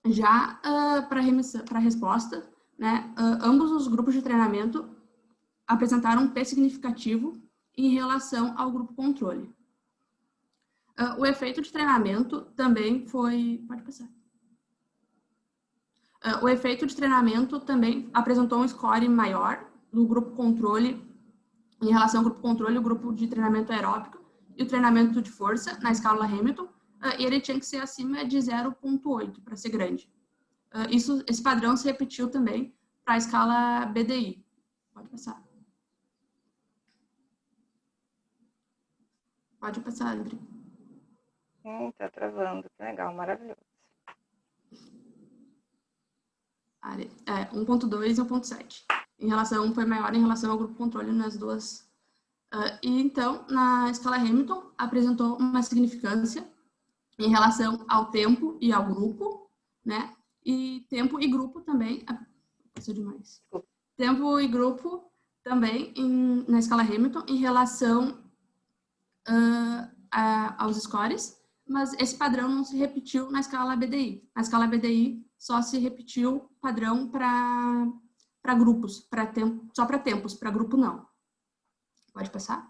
Já para a resposta, né, ambos os grupos de treinamento apresentaram um P significativo em relação ao grupo controle. O efeito de treinamento também foi... Pode passar. O efeito de treinamento também apresentou um score maior do grupo controle, em relação ao grupo controle, o grupo de treinamento aeróbico e o treinamento de força na escala Hamilton, e ele tinha que ser acima de 0,8 para ser grande. Esse padrão se repetiu também para a escala BDI. Pode passar. Pode passar, André. Tá travando. Que legal, maravilhoso. 1.2 e 1.7. Foi maior em relação ao grupo controle nas duas. E então, na escala Hamilton, apresentou uma significância em relação ao tempo e ao grupo, né? E tempo e grupo também. Passou demais. Tempo e grupo também na escala Hamilton em relação aos scores, mas esse padrão não se repetiu na escala BDI. Na escala BDI só se repetiu padrão para grupos, só para tempos, para grupo não. Pode passar.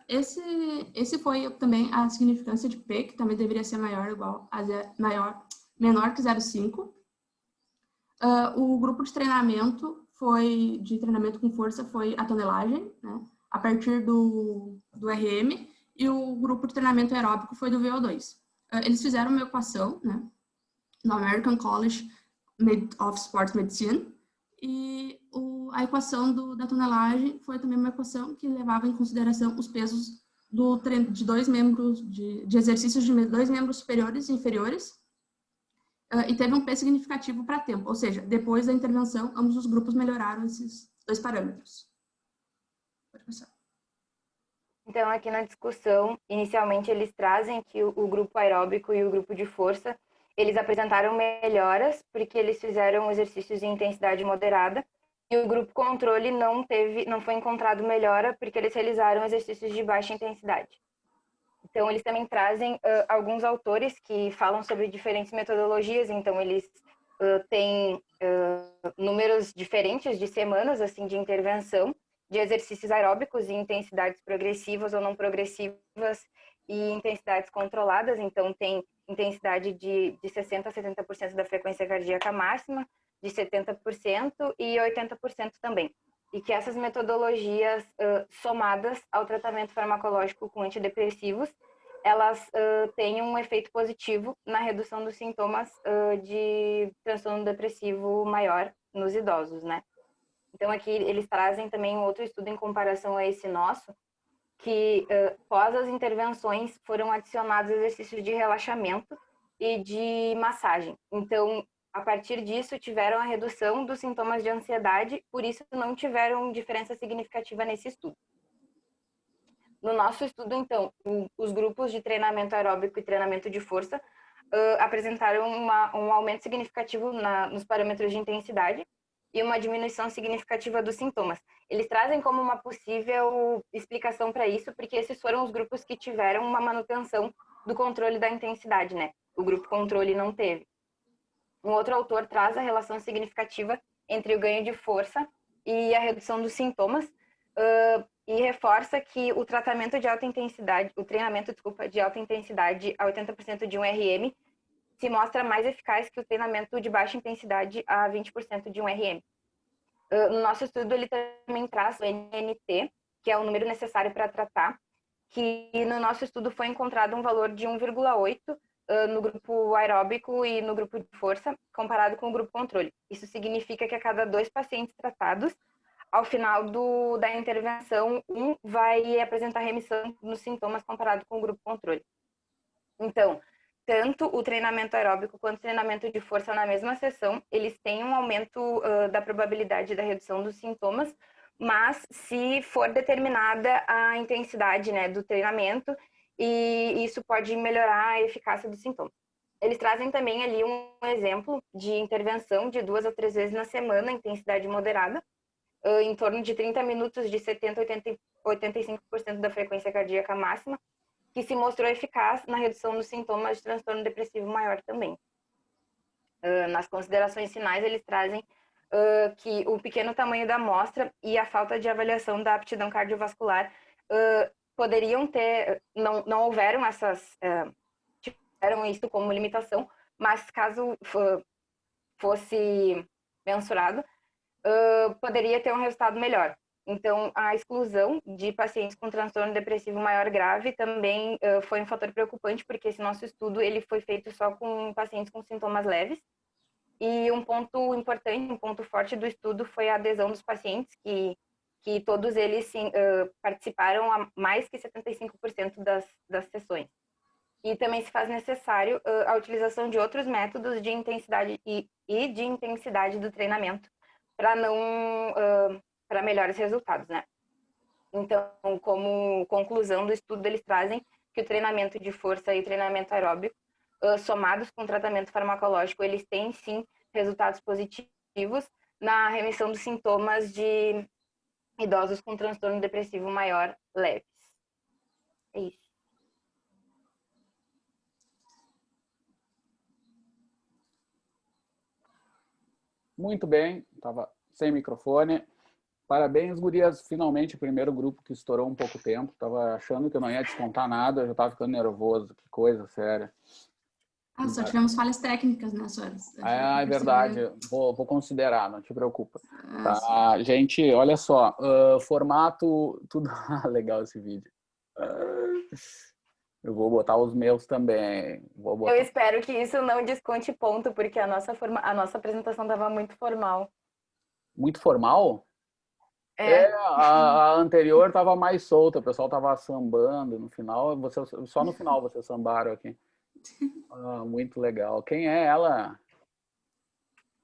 Esse foi também a significância de P, que também deveria ser maior ou igual a menor que 0,5. O grupo de treinamento com força foi a tonelagem, né, a partir do RM, e o grupo de treinamento aeróbico foi do VO2. Eles fizeram uma equação, né, no American College of Sports Medicine, e a equação da tonelagem foi também uma equação que levava em consideração os pesos de dois membros, de exercícios de dois membros superiores e inferiores, e teve um P significativo para tempo, ou seja, depois da intervenção, ambos os grupos melhoraram esses dois parâmetros. Pode passar. Então, aqui na discussão, inicialmente eles trazem que o grupo aeróbico e o grupo de força, eles apresentaram melhoras porque eles fizeram exercícios de intensidade moderada, e o grupo controle não foi encontrado melhora porque eles realizaram exercícios de baixa intensidade. Então, eles também trazem alguns autores que falam sobre diferentes metodologias, então eles têm números diferentes de semanas assim de intervenção, de exercícios aeróbicos e intensidades progressivas ou não progressivas e intensidades controladas. Então, tem intensidade de 60% a 70% da frequência cardíaca máxima, de 70% e 80% também. E que essas metodologias somadas ao tratamento farmacológico com antidepressivos, elas têm um efeito positivo na redução dos sintomas de transtorno depressivo maior nos idosos, né? Então, aqui eles trazem também um outro estudo em comparação a esse nosso, que após as intervenções foram adicionados exercícios de relaxamento e de massagem. Então, a partir disso, tiveram a redução dos sintomas de ansiedade, por isso não tiveram diferença significativa nesse estudo. No nosso estudo, então, os grupos de treinamento aeróbico e treinamento de força apresentaram um aumento significativo nos parâmetros de intensidade e uma diminuição significativa dos sintomas. Eles trazem como uma possível explicação para isso, porque esses foram os grupos que tiveram uma manutenção do controle da intensidade, né? O grupo controle não teve. Um outro autor traz a relação significativa entre o ganho de força e a redução dos sintomas, e reforça que o tratamento de alta intensidade, o treinamento, de alta intensidade a 80% de um RM se mostra mais eficaz que o treinamento de baixa intensidade a 20% de um RM. No nosso estudo, ele também traz o NNT, que é o número necessário para tratar, que no nosso estudo foi encontrado um valor de 1,8 no grupo aeróbico e no grupo de força, comparado com o grupo controle. Isso significa que a cada 2 pacientes tratados, ao final da intervenção, um vai apresentar remissão nos sintomas comparado com o grupo controle. Então, tanto o treinamento aeróbico quanto o treinamento de força na mesma sessão, eles têm um aumento da probabilidade da redução dos sintomas, mas se for determinada a intensidade, né, do treinamento, e isso pode melhorar a eficácia dos sintomas. Eles trazem também ali um exemplo de intervenção de 2 a 3 vezes na semana, intensidade moderada, em torno de 30 minutos de 70% a 85% da frequência cardíaca máxima, que se mostrou eficaz na redução dos sintomas de transtorno depressivo maior também. Nas considerações finais, eles trazem que o pequeno tamanho da amostra e a falta de avaliação da aptidão cardiovascular poderiam ter, não houveram tiveram isso como limitação, mas caso fosse mensurado, poderia ter um resultado melhor. Então, a exclusão de pacientes com transtorno depressivo maior grave também foi um fator preocupante, porque esse nosso estudo ele foi feito só com pacientes com sintomas leves. E um ponto importante, um ponto forte do estudo foi a adesão dos pacientes, que todos eles sim, participaram a mais que 75% das sessões. E também se faz necessário a utilização de outros métodos de intensidade e de intensidade do treinamento para melhores resultados, né? Então, como conclusão do estudo, eles trazem que o treinamento de força e o treinamento aeróbico, somados com o tratamento farmacológico, eles têm, sim, resultados positivos na remissão dos sintomas de idosos com transtorno depressivo maior leves. É isso. Muito bem, estava sem microfone. Parabéns, gurias. Finalmente, o primeiro grupo que estourou um pouco tempo. Tava achando que eu não ia descontar nada, eu já tava ficando nervoso. Que coisa séria. Só tivemos falhas técnicas, né, senhoras? É verdade. Vou considerar, não te preocupa. Sim. Tá, gente, olha só. Formato, tudo... legal esse vídeo. Eu vou botar os meus também. Eu espero que isso não desconte ponto, porque a nossa apresentação estava muito formal. Muito formal? É. A anterior estava mais solta, o pessoal estava sambando. No final, só no final vocês sambaram aqui. Muito legal. Quem é ela?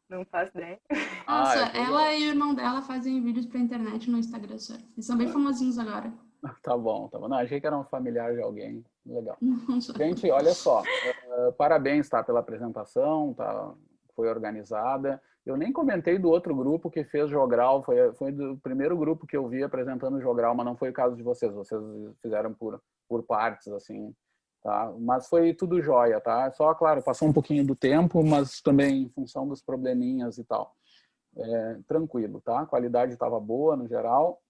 Não faço ideia. Ela e o irmão dela fazem vídeos pra internet no Instagram, senhora. Eles são bem famosinhos agora. Tá bom. Não, achei que era um familiar de alguém. Legal. Gente, olha só. Parabéns, tá, pela apresentação, tá, foi organizada. Eu nem comentei do outro grupo que fez jogral, foi do primeiro grupo que eu vi apresentando jogral, mas não foi o caso de vocês. Vocês fizeram por partes, assim, tá? Mas foi tudo jóia, tá? Só, claro, passou um pouquinho do tempo, mas também em função dos probleminhas e tal. Tranquilo, tá? A qualidade estava boa no geral.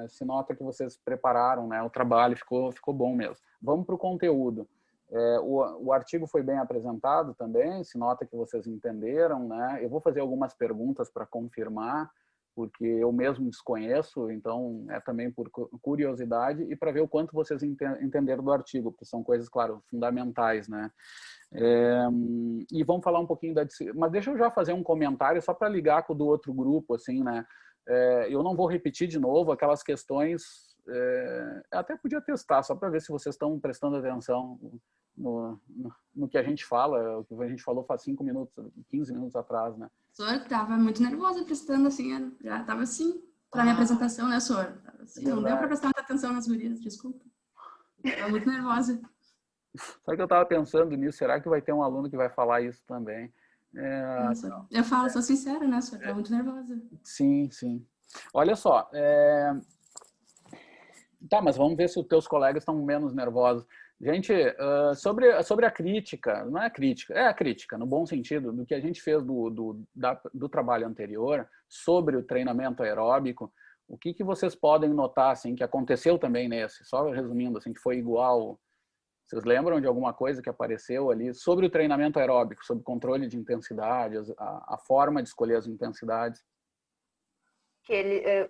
Se nota que vocês prepararam, né? O trabalho ficou bom mesmo. Vamos para o conteúdo. O artigo foi bem apresentado também, se nota que vocês entenderam, né? Eu vou fazer algumas perguntas para confirmar, porque eu mesmo desconheço, então é também por curiosidade e para ver o quanto vocês entenderam do artigo, porque são coisas, claro, fundamentais, né? E vamos falar um pouquinho mas deixa eu já fazer um comentário só para ligar com o do outro grupo, assim, né? Eu não vou repetir de novo aquelas questões, até podia testar, só para ver se vocês estão prestando atenção no que a gente fala, o que a gente falou faz 5 minutos, 15 minutos atrás, né? Só eu estava muito nervosa prestando, assim, já estava assim, para minha apresentação, né, senhor? Assim, não deu para prestar muita atenção nas gurias, desculpa. Estava muito nervosa. Só que eu estava pensando nisso, será que vai ter um aluno que vai falar isso também? Eu falo, sou sincera, né, senhor? Estava muito nervosa. Sim, sim. Olha só, tá, mas vamos ver se os teus colegas estão menos nervosos. Gente, sobre a crítica, não é crítica, é a crítica, no bom sentido, do que a gente fez do trabalho anterior sobre o treinamento aeróbico, o que vocês podem notar, assim, que aconteceu também nesse, só resumindo, assim, que foi igual. Vocês lembram de alguma coisa que apareceu ali sobre o treinamento aeróbico, sobre controle de intensidade, a forma de escolher as intensidades?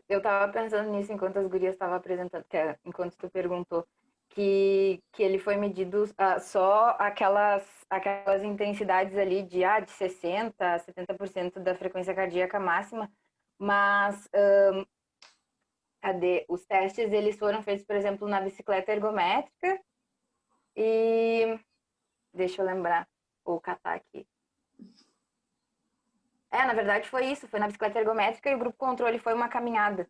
Eu estava pensando nisso enquanto as gurias estavam apresentando, enquanto tu perguntou, que ele foi medido só aquelas intensidades ali de 60%, 70% da frequência cardíaca máxima, mas os testes eles foram feitos, por exemplo, na bicicleta ergométrica e deixa eu lembrar, ou catar aqui. Na verdade foi isso, foi na bicicleta ergométrica e o grupo controle foi uma caminhada.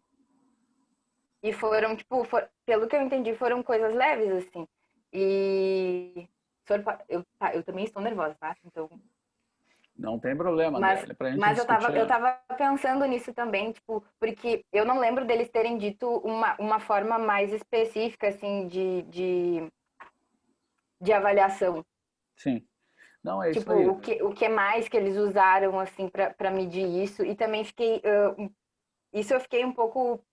E foram, tipo, pelo que eu entendi, foram coisas leves, assim. E eu também estou nervosa, tá? Então... Não tem problema, mas, pra gente mas discutir. eu tava pensando nisso também, tipo, porque eu não lembro deles terem dito uma forma mais específica, assim, de avaliação. Sim. Não, é tipo, isso aí. O que mais que eles usaram, assim, para medir isso. E também isso eu fiquei um pouco...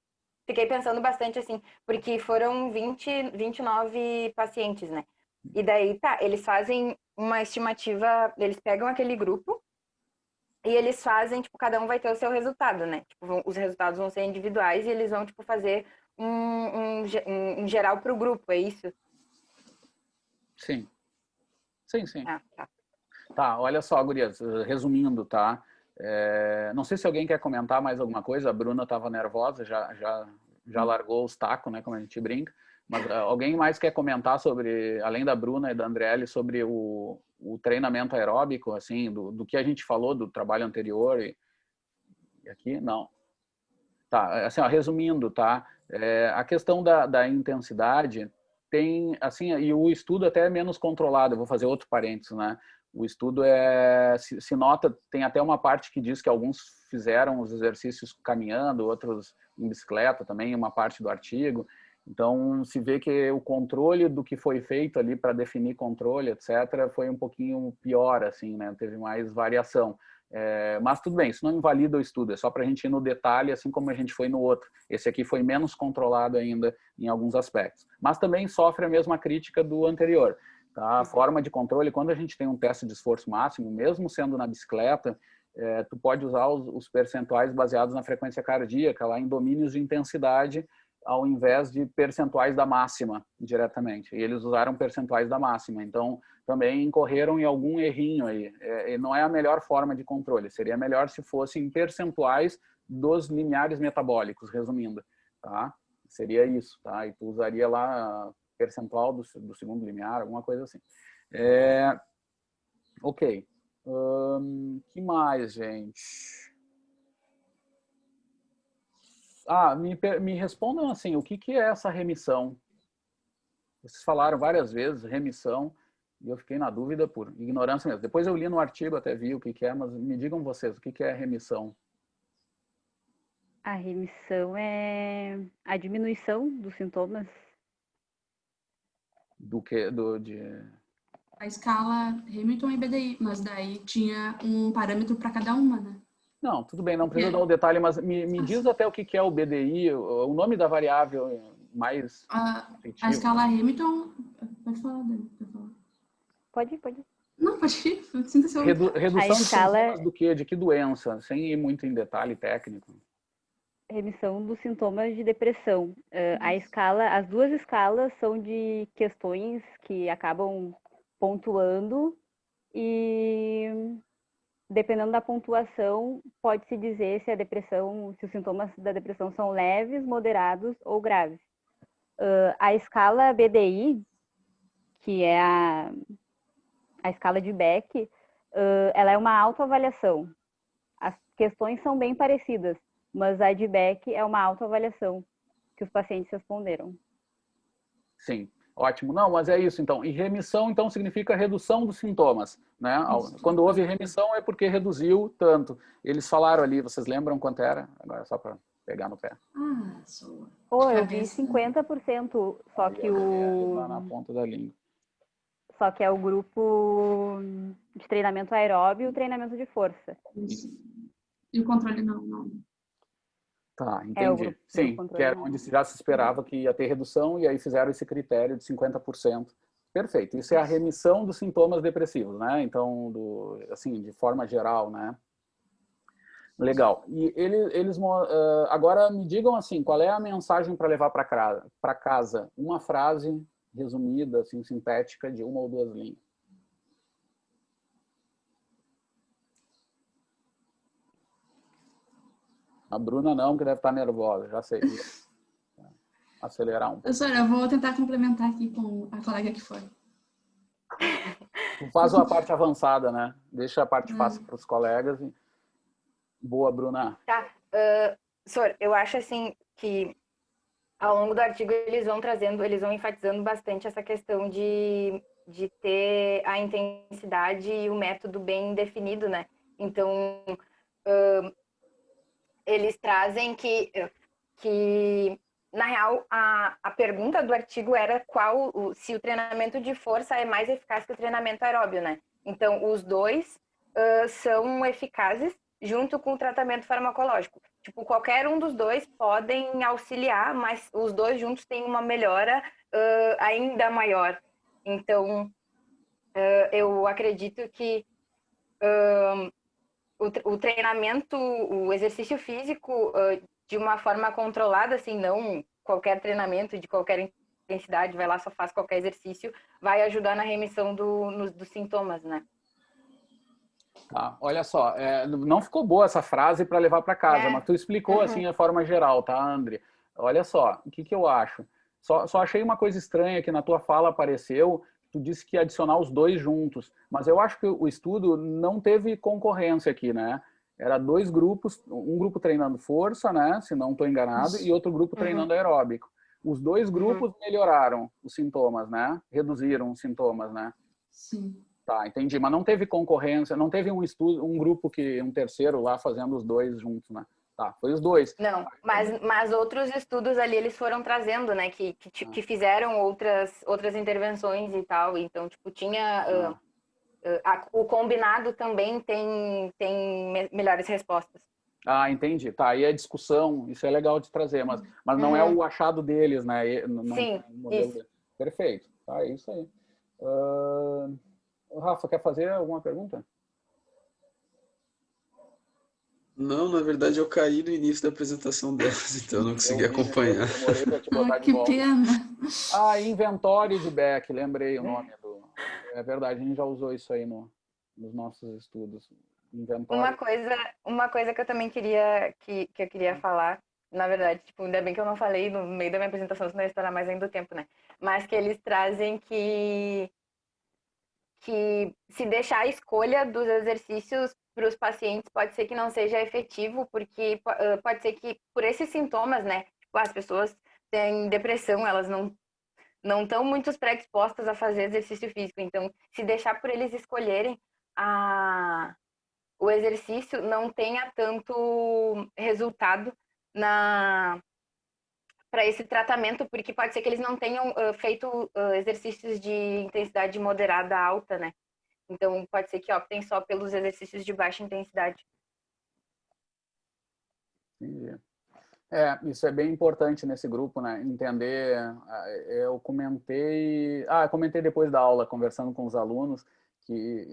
Fiquei pensando bastante, assim, porque foram 29 pacientes, né? E daí, eles fazem uma estimativa, eles pegam aquele grupo e eles fazem, tipo, cada um vai ter o seu resultado, né? Tipo, os resultados vão ser individuais e eles vão, tipo, fazer um geral para o grupo, é isso? Sim. Sim. Tá. Tá, olha só, gurias, resumindo, tá? Não sei se alguém quer comentar mais alguma coisa, a Bruna estava nervosa, já largou os tacos, né, como a gente brinca, mas alguém mais quer comentar sobre, além da Bruna e da Andriele, sobre o treinamento aeróbico, assim, do que a gente falou do trabalho anterior e aqui? Não. Tá, assim, ó, resumindo, tá? A questão da intensidade tem, assim, e o estudo até é menos controlado, eu vou fazer outro parênteses, né? O estudo se nota, tem até uma parte que diz que alguns fizeram os exercícios caminhando, outros em bicicleta também, uma parte do artigo. Então, se vê que o controle do que foi feito ali para definir controle, etc., foi um pouquinho pior, assim, né? Teve mais variação. Mas tudo bem, isso não invalida o estudo, é só para a gente ir no detalhe, assim como a gente foi no outro. Esse aqui foi menos controlado ainda em alguns aspectos. Mas também sofre a mesma crítica do anterior. Tá? A forma de controle, quando a gente tem um teste de esforço máximo, mesmo sendo na bicicleta, tu pode usar os percentuais baseados na frequência cardíaca, lá em domínios de intensidade, ao invés de percentuais da máxima diretamente. E eles usaram percentuais da máxima. Então, também incorreram em algum errinho aí. Não é a melhor forma de controle. Seria melhor se fossem percentuais dos limiares metabólicos, resumindo. Tá? Seria isso. Tá? E tu usaria lá percentual do segundo limiar, alguma coisa assim. Ok. Que mais, gente? Me respondam assim, o que é essa remissão? Vocês falaram várias vezes remissão e eu fiquei na dúvida por ignorância mesmo. Depois eu li no artigo, até vi o que é, mas me digam vocês, o que é remissão? A remissão é a diminuição dos sintomas. Do que? A escala Hamilton e BDI, mas daí tinha um parâmetro para cada uma, né? Não, tudo bem, não precisa dar o detalhe, mas me diz até o que é o BDI, o nome da variável mais a escala Hamilton... Pode falar, Dani, pode falar. Pode. Não, pode ir. Sinta-se redução de sintomas do quê? De que doença? Sem ir muito em detalhe técnico. Remissão dos sintomas de depressão. As duas escalas são de questões que acabam pontuando e... dependendo da pontuação, pode-se dizer se os sintomas da depressão são leves, moderados ou graves. A escala BDI, que é a escala de Beck, ela é uma autoavaliação. As questões são bem parecidas, mas a de Beck é uma autoavaliação que os pacientes responderam. Sim. Ótimo. Não, mas é isso, então. E remissão, então, significa redução dos sintomas, né? Quando houve remissão é porque reduziu tanto. Eles falaram ali, vocês lembram quanto era? Agora só para pegar no pé. Eu vi 50%, só que Lá na ponta da língua. Só que é o grupo de treinamento aeróbio e o treinamento de força. Isso. E o controle não. Tá, entendi. Sim, que era onde já se esperava que ia ter redução e aí fizeram esse critério de 50%. Perfeito. Isso é a remissão dos sintomas depressivos, né? Então, assim, de forma geral, né? Legal. E eles agora me digam assim, qual é a mensagem para levar para casa? Uma frase resumida, assim, sintética, de uma ou duas linhas. A Bruna não, que deve estar nervosa, já sei. Acelerar um pouco. Professora, eu vou tentar complementar aqui com a colega que foi. Tu faz a parte avançada, né? Deixa a parte fácil para os colegas. Boa, Bruna. Tá. Sor, eu acho assim que ao longo do artigo eles vão enfatizando bastante essa questão de ter a intensidade e o método bem definido, né? Então, eles trazem que na real, a pergunta do artigo era se o treinamento de força é mais eficaz que o treinamento aeróbio, né? Então, os dois são eficazes junto com o tratamento farmacológico. Tipo, qualquer um dos dois podem auxiliar, mas os dois juntos têm uma melhora ainda maior. Então, eu acredito que o treinamento, o exercício físico, de uma forma controlada, assim, não qualquer treinamento de qualquer intensidade, vai lá, só faz qualquer exercício, vai ajudar na remissão dos sintomas, né? Tá, olha só, não ficou boa essa frase para levar para casa, mas tu explicou assim a forma geral, tá, André? Olha só, o que eu acho? Só achei uma coisa estranha que na tua fala apareceu, tu disse que ia adicionar os dois juntos, mas eu acho que o estudo não teve concorrência aqui, né? Era dois grupos, um grupo treinando força, né? Se não estou enganado, e outro grupo treinando aeróbico. Os dois grupos melhoraram os sintomas, né? Reduziram os sintomas, né? Sim. Tá, entendi. Mas não teve concorrência, não teve um grupo um terceiro lá fazendo os dois juntos, né? Tá, foi os dois. Não, mas outros estudos ali eles foram trazendo, né? Que fizeram outras intervenções e tal. Então, tipo, tinha o combinado também tem melhores respostas. Ah, entendi. Tá, aí é discussão, isso é legal de trazer, mas não é o achado deles, né? Não, Sim, isso. deles. Perfeito, tá, é isso aí. Rafa, quer fazer alguma pergunta? Não, na verdade eu caí no início da apresentação delas, então eu não consegui acompanhar. Eu demorei para te botar de Que volta. pena. Inventório de Beck, lembrei o nome do... É verdade, a gente já usou isso aí nos nossos estudos. Inventório. Uma coisa que eu também queria que eu queria falar, na verdade, tipo, ainda bem que eu não falei no meio da minha apresentação, senão eu ia estourar mais ainda o tempo, né? Mas que eles trazem que se deixar a escolha dos exercícios para os pacientes pode ser que não seja efetivo, porque pode ser que por esses sintomas, né? Tipo, as pessoas têm depressão, elas não estão muito predispostas a fazer exercício físico. Então, se deixar por eles escolherem, o exercício não tenha tanto resultado para esse tratamento, porque pode ser que eles não tenham feito exercícios de intensidade moderada alta, né? Então, pode ser que optem só pelos exercícios de baixa intensidade. Entendi. Isso é bem importante nesse grupo, né? Entender. Eu comentei depois da aula, conversando com os alunos, que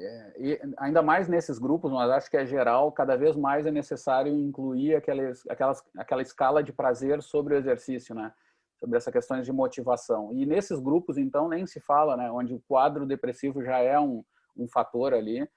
ainda mais nesses grupos, mas acho que é geral, cada vez mais é necessário incluir aquela escala de prazer sobre o exercício, né? Sobre essas questões de motivação. E nesses grupos, então, nem se fala, né? Onde o quadro depressivo já é um fator ali.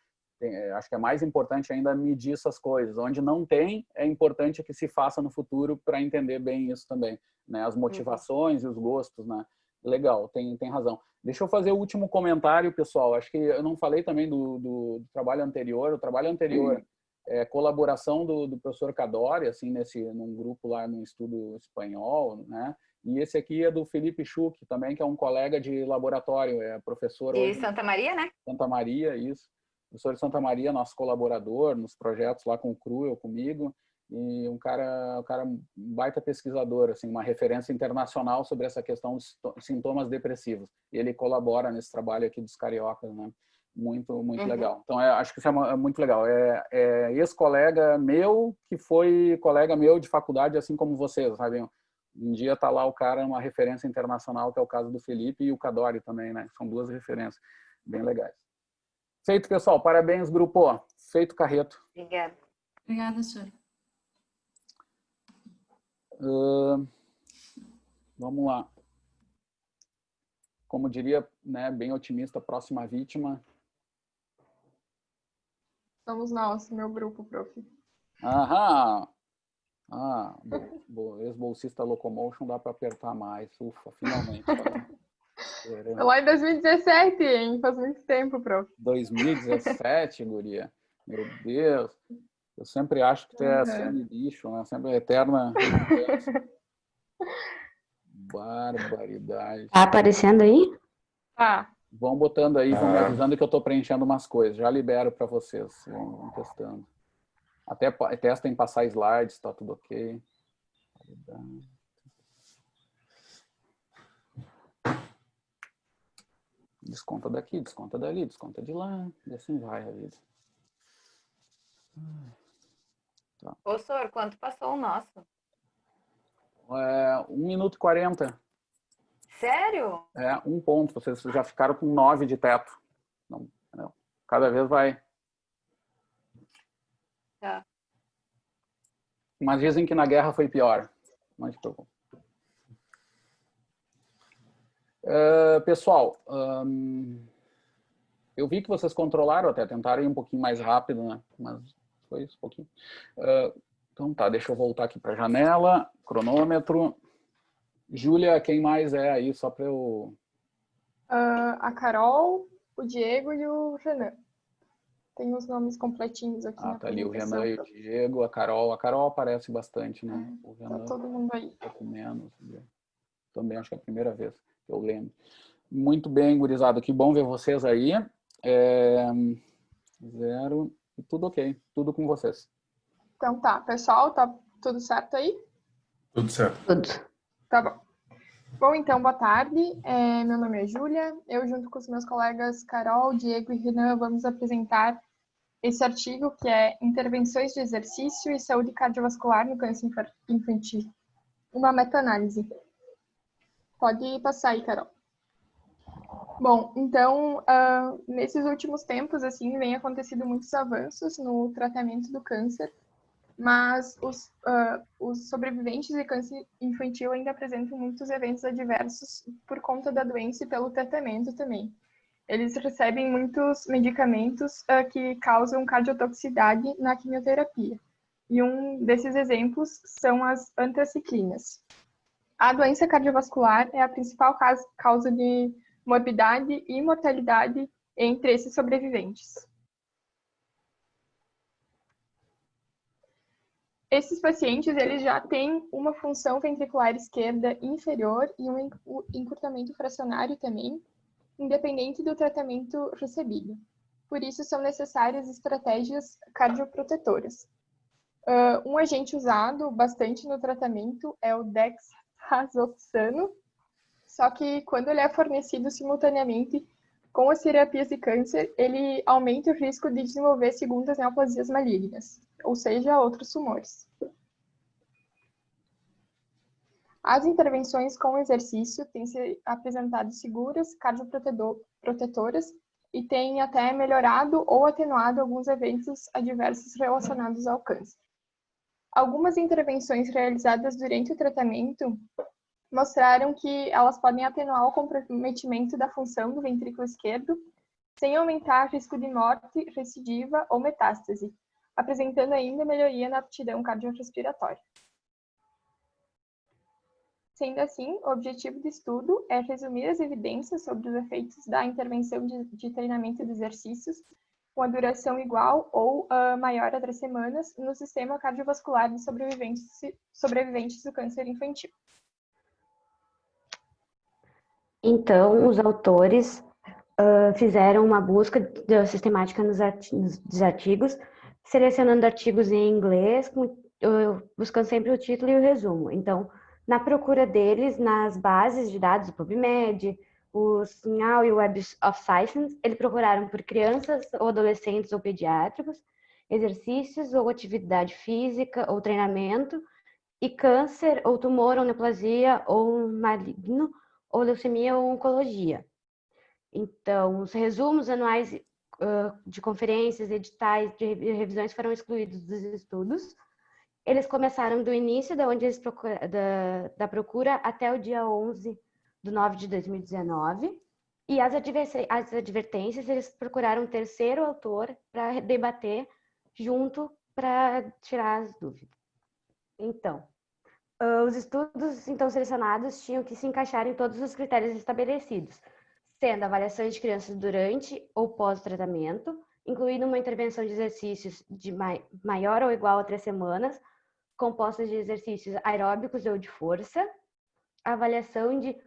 Acho que é mais importante ainda medir essas coisas. Onde não tem, é importante que se faça no futuro para entender bem isso também, né? As motivações e os gostos, né? Legal, tem razão. Deixa eu fazer o último comentário, pessoal. Acho que eu não falei também do trabalho anterior. O trabalho anterior é colaboração do professor Cadore, assim, num grupo lá no estudo espanhol, né? E esse aqui é do Felipe Schuch, também, que é um colega de laboratório, é professor De hoje. Santa Maria, né? Santa Maria, isso. Professor de Santa Maria, nosso colaborador nos projetos lá com o Cruel, comigo, e um cara baita pesquisador, assim, uma referência internacional sobre essa questão de sintomas depressivos. E ele colabora nesse trabalho aqui dos cariocas, né? Muito legal. Então, acho que isso é muito legal. Ex-colega meu, que foi colega meu de faculdade, assim como vocês, sabe? Um dia tá lá o cara, uma referência internacional, que é o caso do Felipe, e o Cadore também, né? São duas referências bem legais. Feito, pessoal. Parabéns, grupo. Feito, Carreto. Obrigada. Obrigada, senhor. Vamos lá. Como diria, né, bem otimista, próxima vítima. Somos nós, meu grupo, prof. Aham. Ex-bolsista Locomotion dá para apertar mais. Ufa, finalmente. Lá em 2017, hein? Faz muito tempo, prof. 2017, guria. Meu Deus. Eu sempre acho que tu é sangue bicho, né? Sempre é eterna. Barbaridade. Tá aparecendo aí? Tá. Vão botando aí, vão me avisando que eu estou preenchendo umas coisas. Já libero para vocês. Vão testando. Até testem passar slides, tá tudo ok. Desconta daqui, desconta dali, desconta de lá. E assim vai a vida. Tá. Ô, senhor, quanto passou o nosso? 1 minuto e 40. Sério? 1 ponto. Vocês já ficaram com 9 de teto. Não. Cada vez vai. Tá. Mas dizem que na guerra foi pior. Não se preocupe. Pessoal, eu vi que vocês controlaram, até tentaram ir um pouquinho mais rápido, né? Mas foi isso, um pouquinho. Então tá, deixa eu voltar aqui para a janela. Cronômetro. Júlia, quem mais é aí, só para eu... A Carol, o Diego e o Renan. Tem os nomes completinhos aqui na tá ali o apresentação. Renan e o Diego, a Carol. A Carol aparece bastante, né? O Renan, tá todo mundo aí. Um pouco menos. Também acho que é a primeira vez que eu lembro. Muito bem, gurizada. Que bom ver vocês aí. 0 e tudo ok. Tudo com vocês. Então tá, pessoal, tá tudo certo aí? Tudo certo. Tudo. Tá bom. Bom, então, boa tarde. Meu nome é Júlia. Eu, junto com os meus colegas Carol, Diego e Renan, vamos apresentar esse artigo que é Intervenções de Exercício e Saúde Cardiovascular no Câncer Infantil. Uma meta-análise. Pode passar aí, Carol. Bom, então, nesses últimos tempos, assim, vem acontecendo muitos avanços no tratamento do câncer, mas os sobreviventes de câncer infantil ainda apresentam muitos eventos adversos por conta da doença e pelo tratamento também. Eles recebem muitos medicamentos que causam cardiotoxicidade na quimioterapia. E um desses exemplos são as antraciclinas. A doença cardiovascular é a principal causa de morbidade e mortalidade entre esses sobreviventes. Esses pacientes, eles já têm uma função ventricular esquerda inferior e um encurtamento fracionário também, independente do tratamento recebido. Por isso, são necessárias estratégias cardioprotetoras. Um agente usado bastante no tratamento é o dexrazoxano, só que quando ele é fornecido simultaneamente com as terapias de câncer, ele aumenta o risco de desenvolver segundas neoplasias malignas, ou seja, outros tumores. As intervenções com exercício têm se apresentado seguras, cardioprotetoras e têm até melhorado ou atenuado alguns eventos adversos relacionados ao câncer. Algumas intervenções realizadas durante o tratamento mostraram que elas podem atenuar o comprometimento da função do ventrículo esquerdo sem aumentar o risco de morte, recidiva ou metástase, apresentando ainda melhoria na aptidão cardiorrespiratória. Sendo assim, o objetivo do estudo é resumir as evidências sobre os efeitos da intervenção de treinamento de exercícios com a duração igual ou maior a 3 semanas no sistema cardiovascular de sobreviventes do câncer infantil. Então, os autores fizeram uma busca sistemática nos artigos, selecionando artigos em inglês, buscando sempre o título e o resumo. Então, na procura deles, nas bases de dados do PubMed, o Signal e o Web of Science, eles procuraram por crianças ou adolescentes ou pediátricos, exercícios ou atividade física ou treinamento, e câncer ou tumor ou neoplasia ou maligno, ou leucemia ou oncologia. Então, os resumos anuais de conferências, editais, de revisões foram excluídos dos estudos. Eles começaram do início da procura até o dia 11/9/2019. E as advertências, eles procuraram um terceiro autor para debater junto para tirar as dúvidas. Então, os estudos então selecionados tinham que se encaixar em todos os critérios estabelecidos, sendo avaliações de crianças durante ou pós-tratamento, incluindo uma intervenção de exercícios de maior ou igual a 3 semanas, compostas de exercícios aeróbicos ou de força, avaliação de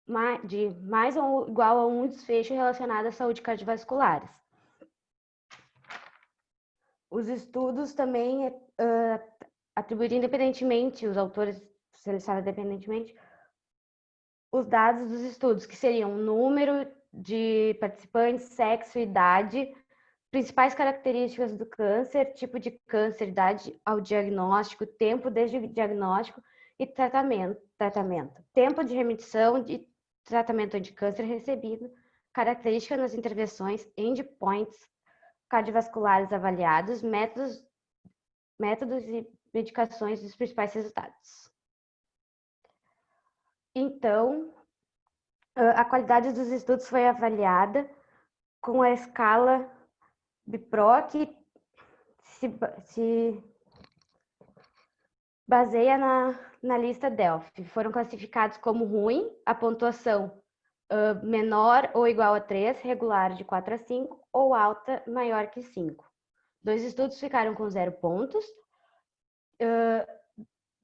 mais ou igual a um desfecho relacionado à saúde cardiovasculares. Os estudos também atribuíram independentemente, os autores selecionaram independentemente, os dados dos estudos, que seriam número de participantes, sexo, idade, principais características do câncer, tipo de câncer, idade ao diagnóstico, tempo desde o diagnóstico e tratamento, tempo de remissão de tratamento de câncer recebido, características nas intervenções, endpoints cardiovasculares avaliados, métodos e medicações dos principais resultados. Então, a qualidade dos estudos foi avaliada com a escala BIPRO, que se baseia na lista Delphi. Foram classificados como ruim, a pontuação menor ou igual a 3, regular de 4 a 5, ou alta maior que 5. 2 estudos ficaram com 0 pontos,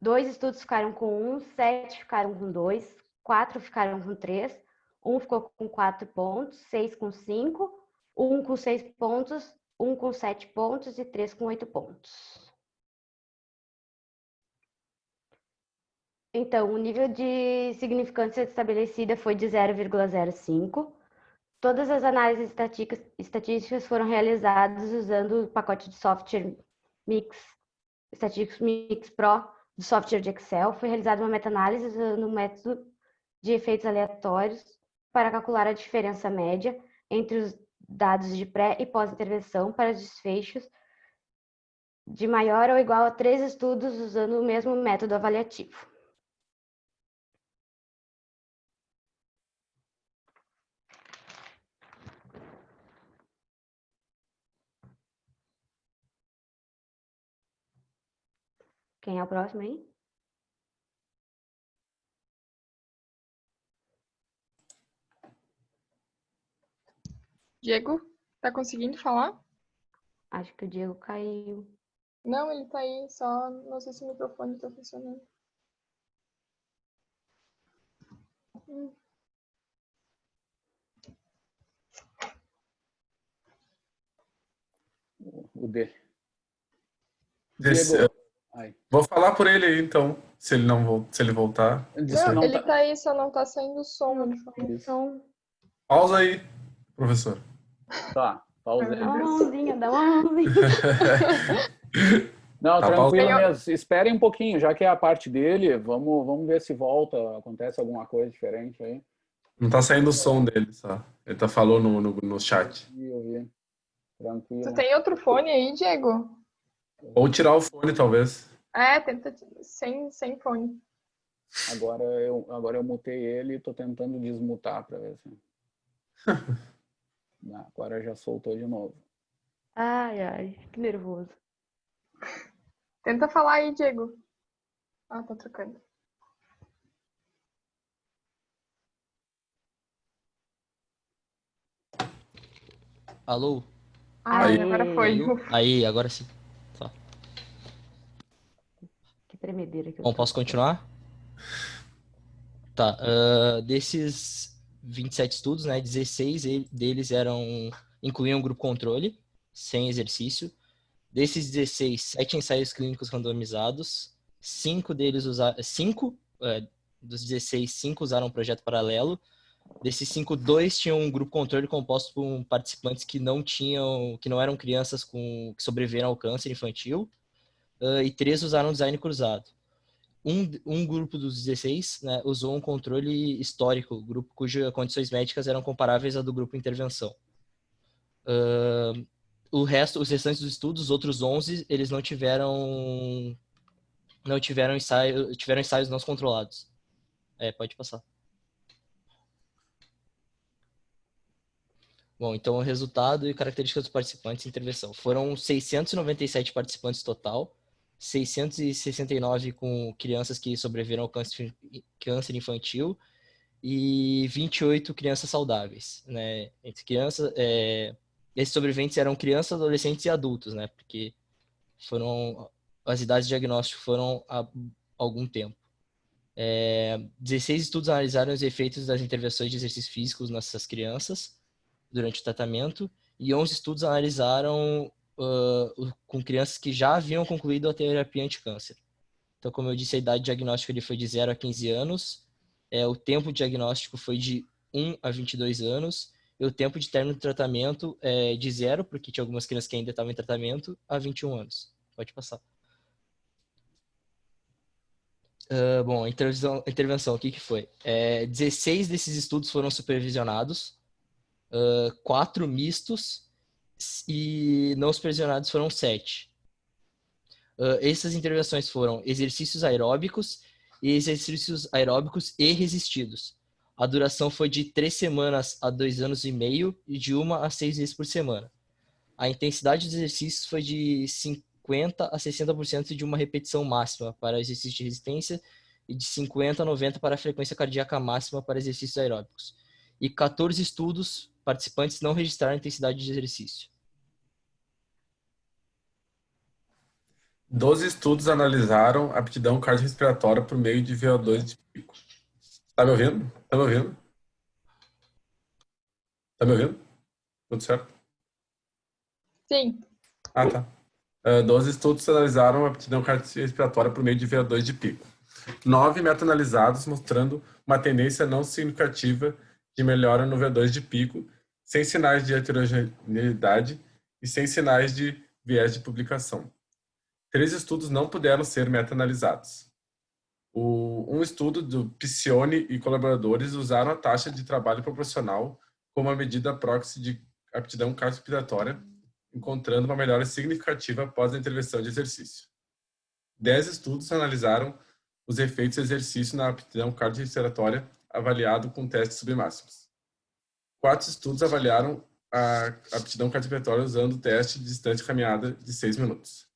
2 estudos ficaram com 1, 7 ficaram com 2, 4 ficaram com 3, 1 ficou com 4 pontos, 6 com 5, 1 com 6 pontos, 1 com 7 pontos e 3 com 8 pontos. Então, o nível de significância estabelecida foi de 0,05. Todas as análises estatísticas foram realizadas usando o pacote de software Statistics Mix Pro do software de Excel. Foi realizada uma meta-análise usando o método de efeitos aleatórios para calcular a diferença média entre os dados de pré e pós-intervenção para desfechos de maior ou igual a 3 estudos usando o mesmo método avaliativo. Quem é o próximo aí? Diego, tá conseguindo falar? Acho que o Diego caiu. Não, ele tá aí, só não sei se o microfone tá funcionando. O D. Esse- Diego. Ai. Vou falar por ele aí, então, se ele voltar. Não, ele tá aí, só não tá saindo o som. Ele falou. Som. Pausa aí, professor. Tá, pausa aí. Dá uma mãozinha, dá uma mãozinha. Não, Tá tranquilo pausado. mesmo. Esperem um pouquinho, já que é a parte dele, vamos ver se volta, acontece alguma coisa diferente aí. Não tá saindo o som dele, só. Ele falou no chat. Eu vi. Tranquilo. Tu tem outro fone aí, Diego? Ou tirar o fone, talvez. É, tenta sem fone. Agora eu mutei ele e tô tentando desmutar para ver se... Não, agora já soltou de novo. Ai, ai, que nervoso. Tenta falar aí, Diego. Ah, tá trocando. Alô? Ai, agora foi. Aí, agora sim. Tá. Que tremedeira que eu Bom, tô. posso continuar? Tá. Desses 27 estudos, né, 16 deles incluíam grupo controle, sem exercício. Desses 16, 7 ensaios clínicos randomizados. 5 dos 16, 5 usaram um projeto paralelo. Desses 5, 2 tinham um grupo controle composto por participantes que não eram crianças que sobreviveram ao câncer infantil, e 3 usaram design cruzado. Um grupo dos 16, né, usou um controle histórico, grupo cujas condições médicas eram comparáveis à do grupo intervenção. Os restantes dos estudos, os outros 11, eles tiveram ensaios não controlados. Pode passar. Bom, então o resultado e características dos participantes em intervenção. Foram 697 participantes total, 669 com crianças que sobreviveram ao câncer infantil e 28 crianças saudáveis, né? Entre crianças, esses sobreviventes eram crianças, adolescentes e adultos, né? Porque as idades de diagnóstico foram há algum tempo. 16 estudos analisaram os efeitos das intervenções de exercícios físicos nessas crianças durante o tratamento, e 11 estudos analisaram com crianças que já haviam concluído a terapia anticâncer. Então, como eu disse, a idade de diagnóstico foi de 0 a 15 anos, o tempo de diagnóstico foi de 1 a 22 anos, e o tempo de término do tratamento é de 0, porque tinha algumas crianças que ainda estavam em tratamento, a 21 anos. Pode passar. Bom, a intervenção, o que foi? 16 desses estudos foram supervisionados, 4 mistos e não supervisionados foram 7. Essas intervenções foram exercícios aeróbicos e resistidos. A duração foi de 3 semanas a 2 anos e meio e de 1 a 6 vezes por semana. A intensidade dos exercícios foi de 50 a 60% de uma repetição máxima para exercício de resistência e de 50 a 90 para a frequência cardíaca máxima para exercícios aeróbicos. E 14 estudos, participantes não registraram intensidade de exercício. 12 estudos analisaram aptidão cardiorrespiratória por meio de VO2 de pico. Tá me ouvindo? Tá me ouvindo? Tá me ouvindo? Tudo certo? Sim. Ah, tá. 12 estudos analisaram aptidão cardiorrespiratória por meio de VO2 de pico. 9 meta-analisados mostrando uma tendência não significativa de melhora no V2 de pico, sem sinais de heterogeneidade e sem sinais de viés de publicação. 3 estudos não puderam ser meta-analisados. Um estudo do Piccioni e colaboradores usaram a taxa de trabalho proporcional como uma medida proxy de aptidão cardiorrespiratória, encontrando uma melhora significativa após a intervenção de exercício. 10 estudos analisaram os efeitos do exercício na aptidão cardiorrespiratória avaliado com testes submáximos. 4 estudos avaliaram a aptidão cardiorrespiratória usando o teste de distância de caminhada de 6 minutos.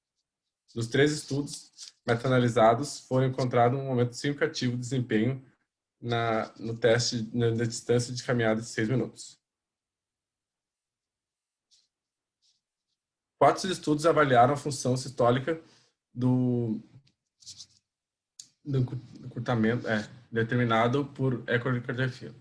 Nos 3 estudos meta-analisados, foram encontrado um aumento significativo de desempenho no teste na distância de caminhada de 6 minutos. 4 estudos avaliaram a função sistólica do encurtamento determinado por ecocardiografia.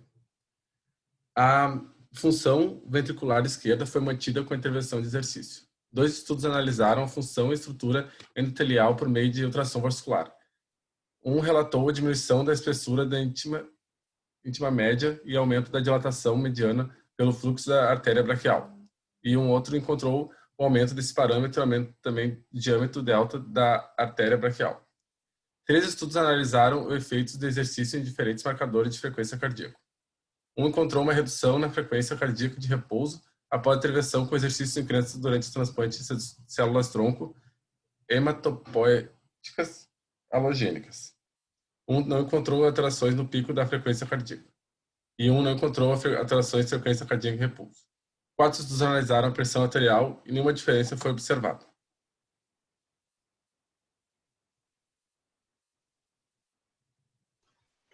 A função ventricular esquerda foi mantida com a intervenção de exercício. 2 estudos analisaram a função e estrutura endotelial por meio de ultrassom vascular. Um relatou a diminuição da espessura da íntima média e aumento da dilatação mediana pelo fluxo da artéria braquial. E um outro encontrou o aumento desse parâmetro, aumento também do diâmetro delta da artéria braquial. 3 estudos analisaram os efeitos do exercício em diferentes marcadores de frequência cardíaca. Um encontrou uma redução na frequência cardíaca de repouso após a intervenção com exercícios em crianças durante o transplante de células-tronco hematopoéticas halogênicas. Um não encontrou alterações no pico da frequência cardíaca. E um não encontrou alterações de frequência cardíaca em repouso. 4 estudos analisaram a pressão arterial e nenhuma diferença foi observada.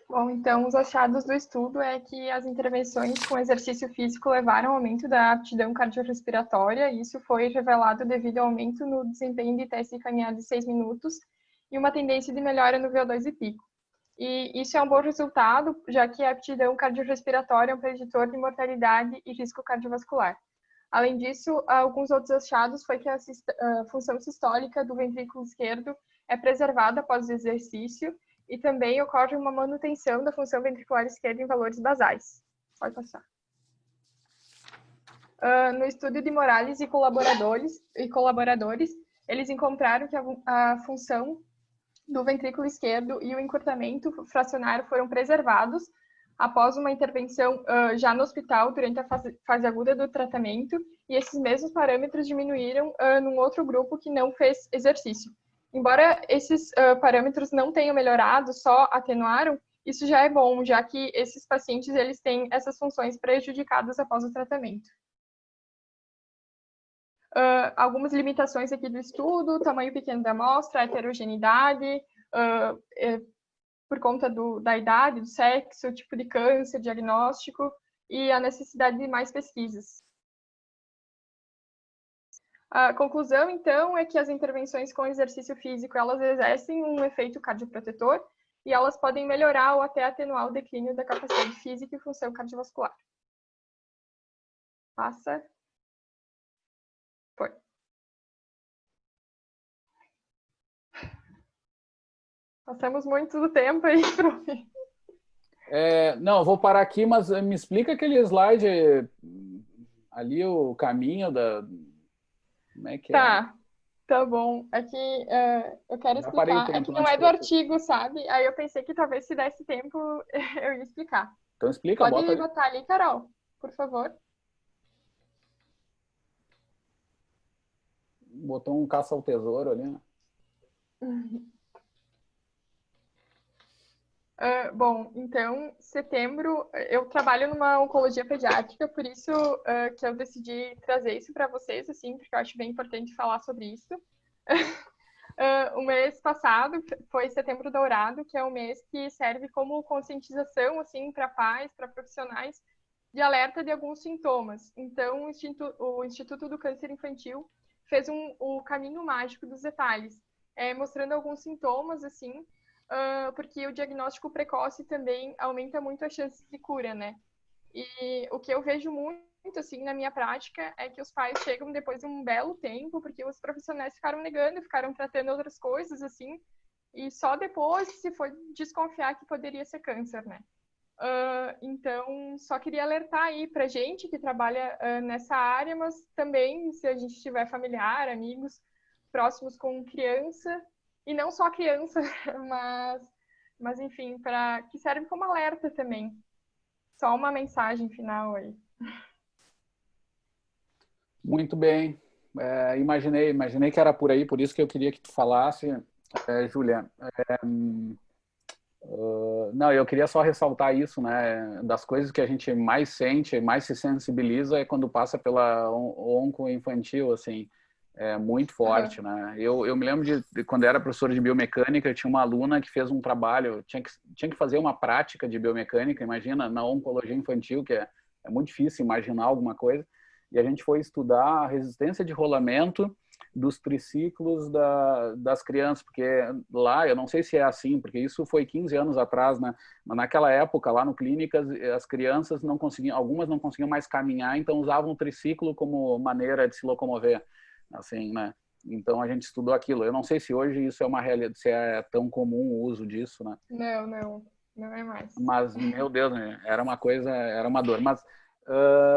Bom, então, os achados do estudo é que as intervenções com exercício físico levaram ao aumento da aptidão cardiorrespiratória, e isso foi revelado devido ao aumento no desempenho de teste de caminhada de 6 minutos e uma tendência de melhora no VO2 e pico. E isso é um bom resultado, já que a aptidão cardiorrespiratória é um preditor de mortalidade e risco cardiovascular. Além disso, alguns outros achados foi que a função sistólica do ventrículo esquerdo é preservada após o exercício, e também ocorre uma manutenção da função ventricular esquerda em valores basais. Pode passar. No estudo de Morales e colaboradores, eles encontraram que a função do ventrículo esquerdo e o encurtamento fracionário foram preservados após uma intervenção já no hospital durante a fase aguda do tratamento, e esses mesmos parâmetros diminuíram num outro grupo que não fez exercício. Embora esses parâmetros não tenham melhorado, só atenuaram, isso já é bom, já que esses pacientes eles têm essas funções prejudicadas após o tratamento. Algumas limitações aqui do estudo: tamanho pequeno da amostra, heterogeneidade, por conta da idade, do sexo, tipo de câncer, diagnóstico, e a necessidade de mais pesquisas. A conclusão, então, é que as intervenções com exercício físico, elas exercem um efeito cardioprotetor e elas podem melhorar ou até atenuar o declínio da capacidade física e função cardiovascular. Passa. Foi. Passamos muito do tempo aí. Não, vou parar aqui, mas me explica aquele slide ali, o caminho da... Como é que é? Tá bom. Aqui eu quero explicar. É que não é do artigo, sabe? Aí eu pensei que talvez se desse tempo eu ia explicar. Então explica, Pode botar ali, Carol, por favor. Botou um caça ao tesouro ali, né? Bom, então, setembro, eu trabalho numa oncologia pediátrica, por isso que eu decidi trazer isso para vocês, assim, porque eu acho bem importante falar sobre isso. O mês passado foi Setembro Dourado, que é um mês que serve como conscientização, assim, para pais, para profissionais, de alerta de alguns sintomas. Então, o Instituto do Câncer Infantil fez o caminho mágico dos detalhes, mostrando alguns sintomas, assim, porque o diagnóstico precoce também aumenta muito a chance de cura, né? E o que eu vejo muito, assim, na minha prática é que os pais chegam depois de um belo tempo, porque os profissionais ficaram negando, ficaram tratando outras coisas, assim, e só depois que se foi desconfiar que poderia ser câncer, né? Então, só queria alertar aí pra gente que trabalha nessa área, mas também se a gente tiver familiar, amigos próximos com criança, e não só criança, mas enfim, que serve como alerta também. Só uma mensagem final aí. Muito bem. Imaginei que era por aí, por isso que eu queria que tu falasse, Júlia. Não, eu queria só ressaltar isso, né? Das coisas que a gente mais sente, mais se sensibiliza é quando passa pela onco infantil, assim, é muito forte, né? Eu me lembro de quando eu era professor de biomecânica, eu tinha uma aluna que fez um trabalho, tinha que fazer uma prática de biomecânica, imagina, na oncologia infantil, que é muito difícil imaginar alguma coisa, e a gente foi estudar a resistência de rolamento dos triciclos das crianças, porque lá, eu não sei se é assim, porque isso foi 15 anos atrás, né? Mas naquela época, lá no Clínicas, as crianças não conseguiam, algumas não conseguiam mais caminhar, então usavam o triciclo como maneira de se locomover, assim, né? Então a gente estudou aquilo. Eu não sei se hoje isso é uma realidade, se é tão comum o uso disso, né? Não é mais. Mas, meu Deus, né? Era uma coisa, era uma dor. Mas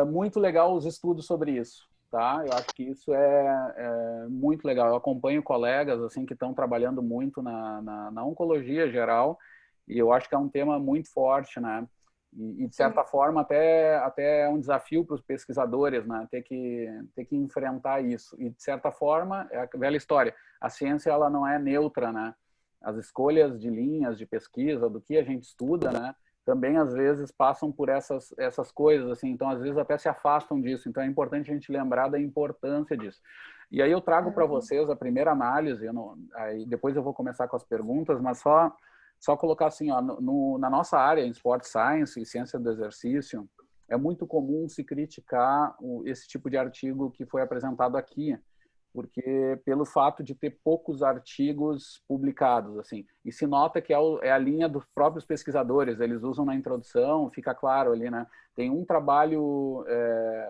muito legal os estudos sobre isso. Tá? Eu acho que isso é muito legal. Eu acompanho colegas assim que estão trabalhando muito na oncologia geral e eu acho que é um tema muito forte, né? E de certa forma até é um desafio para os pesquisadores, né? Ter que enfrentar isso. E de certa forma é a velha história. A ciência ela não é neutra, né? As escolhas de linhas de pesquisa, do que a gente estuda, né? Também às vezes passam por essas coisas, assim, então às vezes até se afastam disso, então é importante a gente lembrar da importância disso. E aí eu trago para vocês a primeira análise, aí depois eu vou começar com as perguntas, mas só colocar assim, ó, na nossa área, em Sport Science e Ciência do Exercício, é muito comum se criticar esse tipo de artigo que foi apresentado aqui, porque pelo fato de ter poucos artigos publicados, assim, e se nota que é a linha dos próprios pesquisadores, eles usam na introdução, fica claro ali, né? Tem um trabalho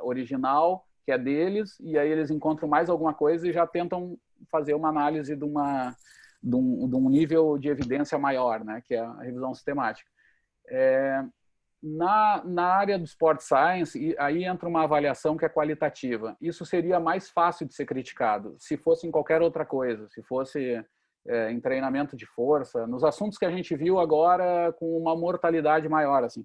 original que é deles, e aí eles encontram mais alguma coisa e já tentam fazer uma análise de um nível de evidência maior, né? Que é a revisão sistemática. Na área do Sport Science, aí entra uma avaliação que é qualitativa. Isso seria mais fácil de ser criticado se fosse em qualquer outra coisa, se fosse em treinamento de força, nos assuntos que a gente viu agora com uma mortalidade maior, assim.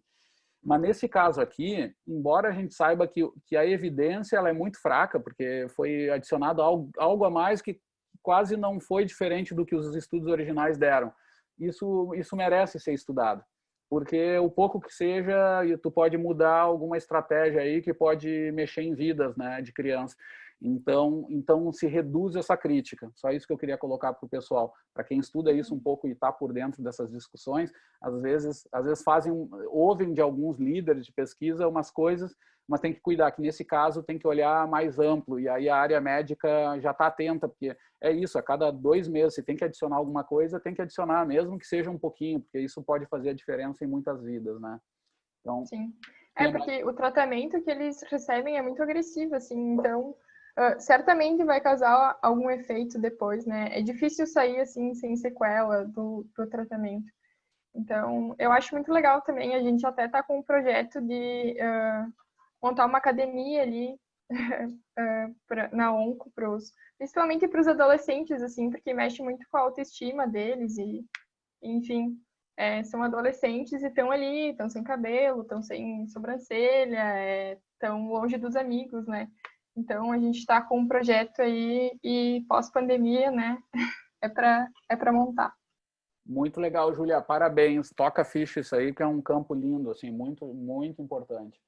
Mas nesse caso aqui, embora a gente saiba que a evidência ela é muito fraca, porque foi adicionado algo a mais que quase não foi diferente do que os estudos originais deram, isso merece ser estudado. Porque o pouco que seja, tu pode mudar alguma estratégia aí que pode mexer em vidas, né, de criança. Então se reduz essa crítica. Só isso que eu queria colocar para o pessoal. Para quem estuda isso um pouco e está por dentro dessas discussões, às vezes ouvem de alguns líderes de pesquisa umas coisas, mas tem que cuidar que nesse caso tem que olhar mais amplo. E aí a área médica já está atenta, porque é isso, a cada 2 meses, se tem que adicionar alguma coisa, tem que adicionar, mesmo que seja um pouquinho, porque isso pode fazer a diferença em muitas vidas, né? Então, sim. Porque o tratamento que eles recebem é muito agressivo, assim, então certamente vai causar algum efeito depois, né? É difícil sair, assim, sem sequela do tratamento. Então, eu acho muito legal também, a gente até tá com um projeto de montar uma academia ali na onco, principalmente para os adolescentes, assim, porque mexe muito com a autoestima deles e, enfim, são adolescentes e estão ali, estão sem cabelo, estão sem sobrancelha, estão longe dos amigos, né? Então, a gente está com um projeto aí e pós-pandemia, né, é para montar. Muito legal, Júlia, parabéns, toca a ficha isso aí, que é um campo lindo, assim, muito, muito importante.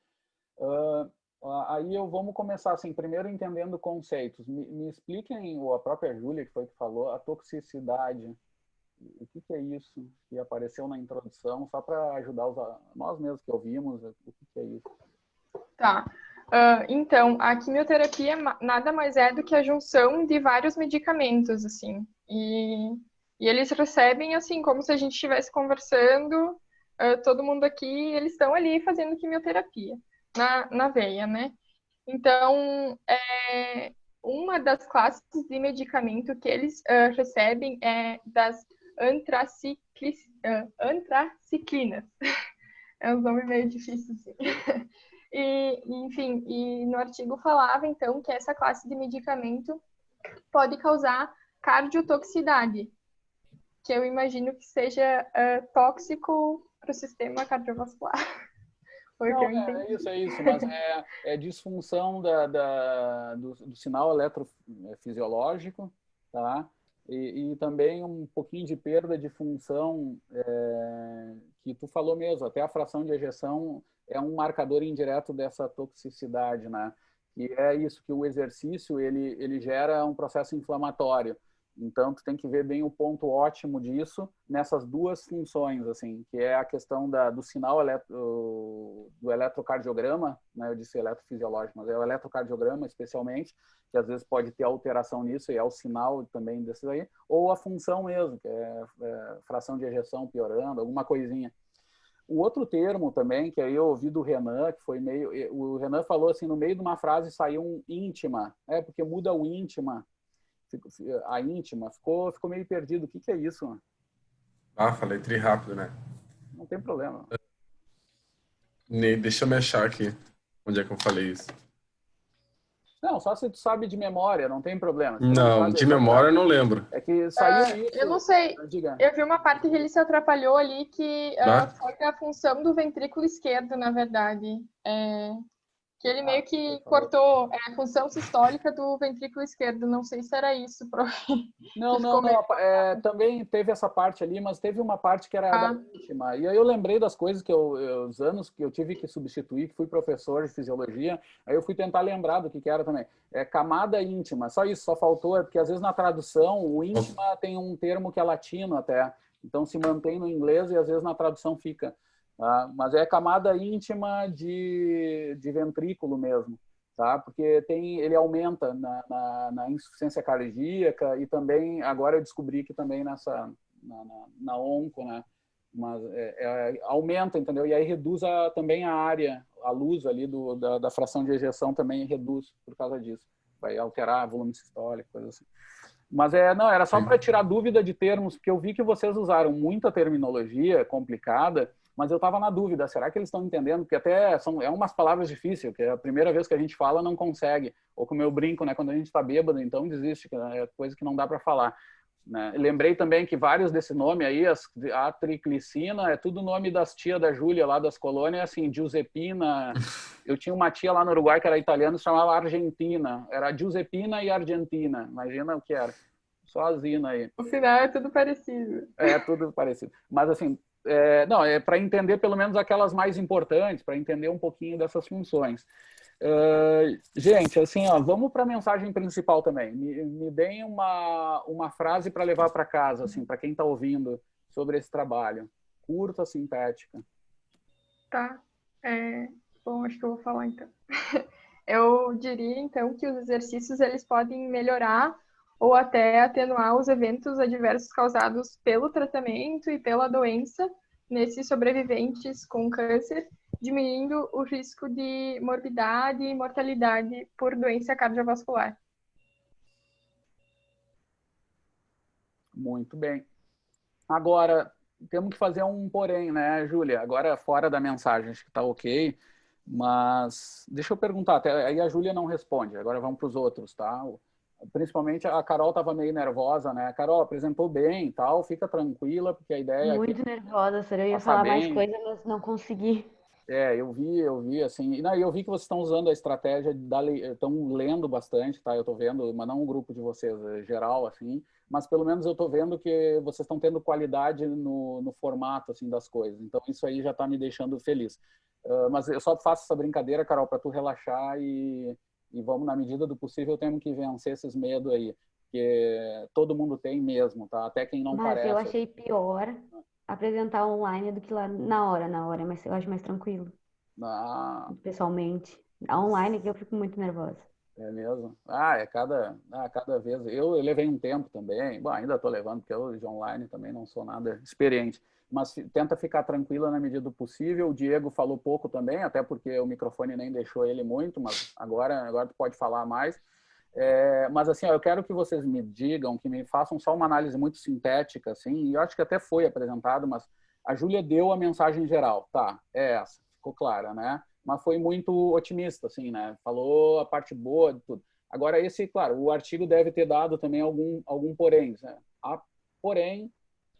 Aí vamos começar assim, primeiro entendendo conceitos. Me expliquem, ou a própria Júlia, que foi que falou, a toxicidade. O que é isso que apareceu na introdução, só para ajudar nós mesmos que ouvimos, o que é isso? Tá. Então, a quimioterapia nada mais é do que a junção de vários medicamentos, assim. E eles recebem, assim, como se a gente estivesse conversando, todo mundo aqui, eles estão ali fazendo quimioterapia na veia, né? Então, uma das classes de medicamento que eles recebem é das antraciclinas. É um nome meio difícil, assim. Enfim, no artigo falava, então, que essa classe de medicamento pode causar cardiotoxicidade, que eu imagino que seja tóxico para o sistema cardiovascular. Foi o que eu entendi. É isso, mas é disfunção do sinal eletrofisiológico, tá? E também um pouquinho de perda de função, que tu falou mesmo, até a fração de ejeção é um marcador indireto dessa toxicidade, né? E é isso, que o exercício, ele gera um processo inflamatório. Então, tu tem que ver bem o ponto ótimo disso nessas duas funções, assim, que é a questão do sinal do eletrocardiograma, né? Eu disse eletrofisiológico, mas é o eletrocardiograma especialmente, que às vezes pode ter alteração nisso, e é o sinal também desses aí, ou a função mesmo, que é fração de ejeção piorando, alguma coisinha. O outro termo também, que aí eu ouvi do Renan, que foi meio... O Renan falou assim, no meio de uma frase saiu um íntima, porque muda o íntima, a íntima, ficou meio perdido. O que é isso, mano? Falei tri rápido, né? Não tem problema. Deixa eu me achar aqui. Onde é que eu falei isso? Não, só se tu sabe de memória, não tem problema. Não, de memória eu não lembro. É que saiu isso... Eu não sei. Diga. Eu vi uma parte que ele se atrapalhou ali, que foi a função do ventrículo esquerdo, na verdade. Que ele meio que cortou a função sistólica do ventrículo esquerdo. Não sei se era isso. Não. Também teve essa parte ali, mas teve uma parte que era da íntima. E aí eu lembrei das coisas os anos que eu tive que substituir, que fui professor de fisiologia, aí eu fui tentar lembrar do que era também. É camada íntima, só isso, só faltou, porque às vezes na tradução, o íntima tem um termo que é latino até, então se mantém no inglês e às vezes na tradução fica. Tá? Mas é camada íntima de ventrículo mesmo, tá? Porque ele aumenta na insuficiência cardíaca e também, agora eu descobri que também na onco, né? Mas aumenta, entendeu? E aí reduz também a área, a luz ali da fração de ejeção também reduz por causa disso. Vai alterar volume sistólico, coisa assim. Mas era só para tirar dúvida de termos, porque eu vi que vocês usaram muita terminologia complicada, mas eu estava na dúvida, será que eles estão entendendo? Porque até umas palavras difíceis, que é a primeira vez que a gente fala, não consegue. Ou como eu brinco, né? Quando a gente está bêbado, então desiste, que é coisa que não dá para falar. Né? Lembrei também que vários desse nome aí, a triclicina, é tudo nome das tias da Júlia, lá das colônias, assim, Giuseppina. Eu tinha uma tia lá no Uruguai que era italiana, se chamava Argentina. Era Giuseppina e Argentina. Imagina o que era. Só a zina aí. No final é tudo parecido. É tudo parecido. Mas assim, é para entender pelo menos aquelas mais importantes, para entender um pouquinho dessas funções. Gente, assim, vamos para a mensagem principal também. Me deem uma frase para levar para casa, assim, para quem está ouvindo sobre esse trabalho. Curta, sintética. Tá. Bom, acho que eu vou falar então. Eu diria então que os exercícios eles podem melhorar ou até atenuar os eventos adversos causados pelo tratamento e pela doença nesses sobreviventes com câncer, diminuindo o risco de morbidade e mortalidade por doença cardiovascular. Muito bem. Agora, temos que fazer um porém, né, Júlia? Agora, fora da mensagem, acho que está ok, mas deixa eu perguntar, até aí a Júlia não responde, agora vamos para os outros, tá? Principalmente a Carol estava meio nervosa, né? Carol, apresentou bem e tal, fica tranquila, porque a ideia muito nervosa, eu ia falar mais coisa, mas não consegui. Eu vi, assim, e eu vi que vocês estão usando a estratégia, estão lendo bastante, tá? Eu estou vendo, mas não um grupo de vocês, geral, assim, mas pelo menos eu estou vendo que vocês estão tendo qualidade no formato, assim, das coisas. Então, isso aí já está me deixando feliz. Mas eu só faço essa brincadeira, Carol, para tu relaxar e vamos, na medida do possível, temos que vencer esses medos aí, porque todo mundo tem mesmo, tá? Até quem não parece. Mas eu achei pior apresentar online do que lá na hora, mas eu acho mais tranquilo. Pessoalmente. Online que eu fico muito nervosa. É mesmo? Cada vez. Eu levei um tempo também. Bom, ainda estou levando, porque eu de online também não sou nada experiente. Mas tenta ficar tranquila na medida do possível. O Diego falou pouco também, até porque o microfone nem deixou ele muito, mas agora tu pode falar mais. Mas assim, ó, eu quero que vocês me digam, que me façam só uma análise muito sintética, assim, e eu acho que até foi apresentado, mas a Júlia deu a mensagem geral, tá? É essa, ficou clara, né? Mas foi muito otimista, assim, né? Falou a parte boa de tudo. Agora, claro, o artigo deve ter dado também algum porém, né? Porém,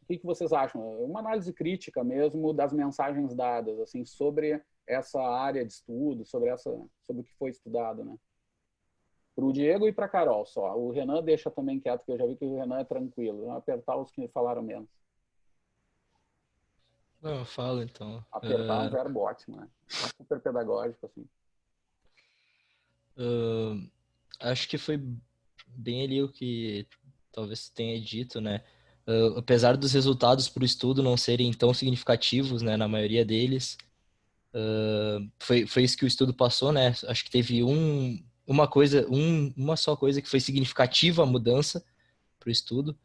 o que vocês acham? Uma análise crítica mesmo das mensagens dadas, assim, sobre essa área de estudo, sobre o que foi estudado, né? Para o Diego e para a Carol só. O Renan deixa também quieto, que eu já vi que o Renan é tranquilo. Vamos apertar os que falaram menos. Não, eu falo então. Apertar é um verbo ótimo, né? Super pedagógico, assim. Acho que foi bem ali o que talvez tenha dito, né? Apesar dos resultados para o estudo não serem tão significativos, né, na maioria deles, foi isso que o estudo passou, né? Acho que teve uma só coisa que foi significativa a mudança para o estudo,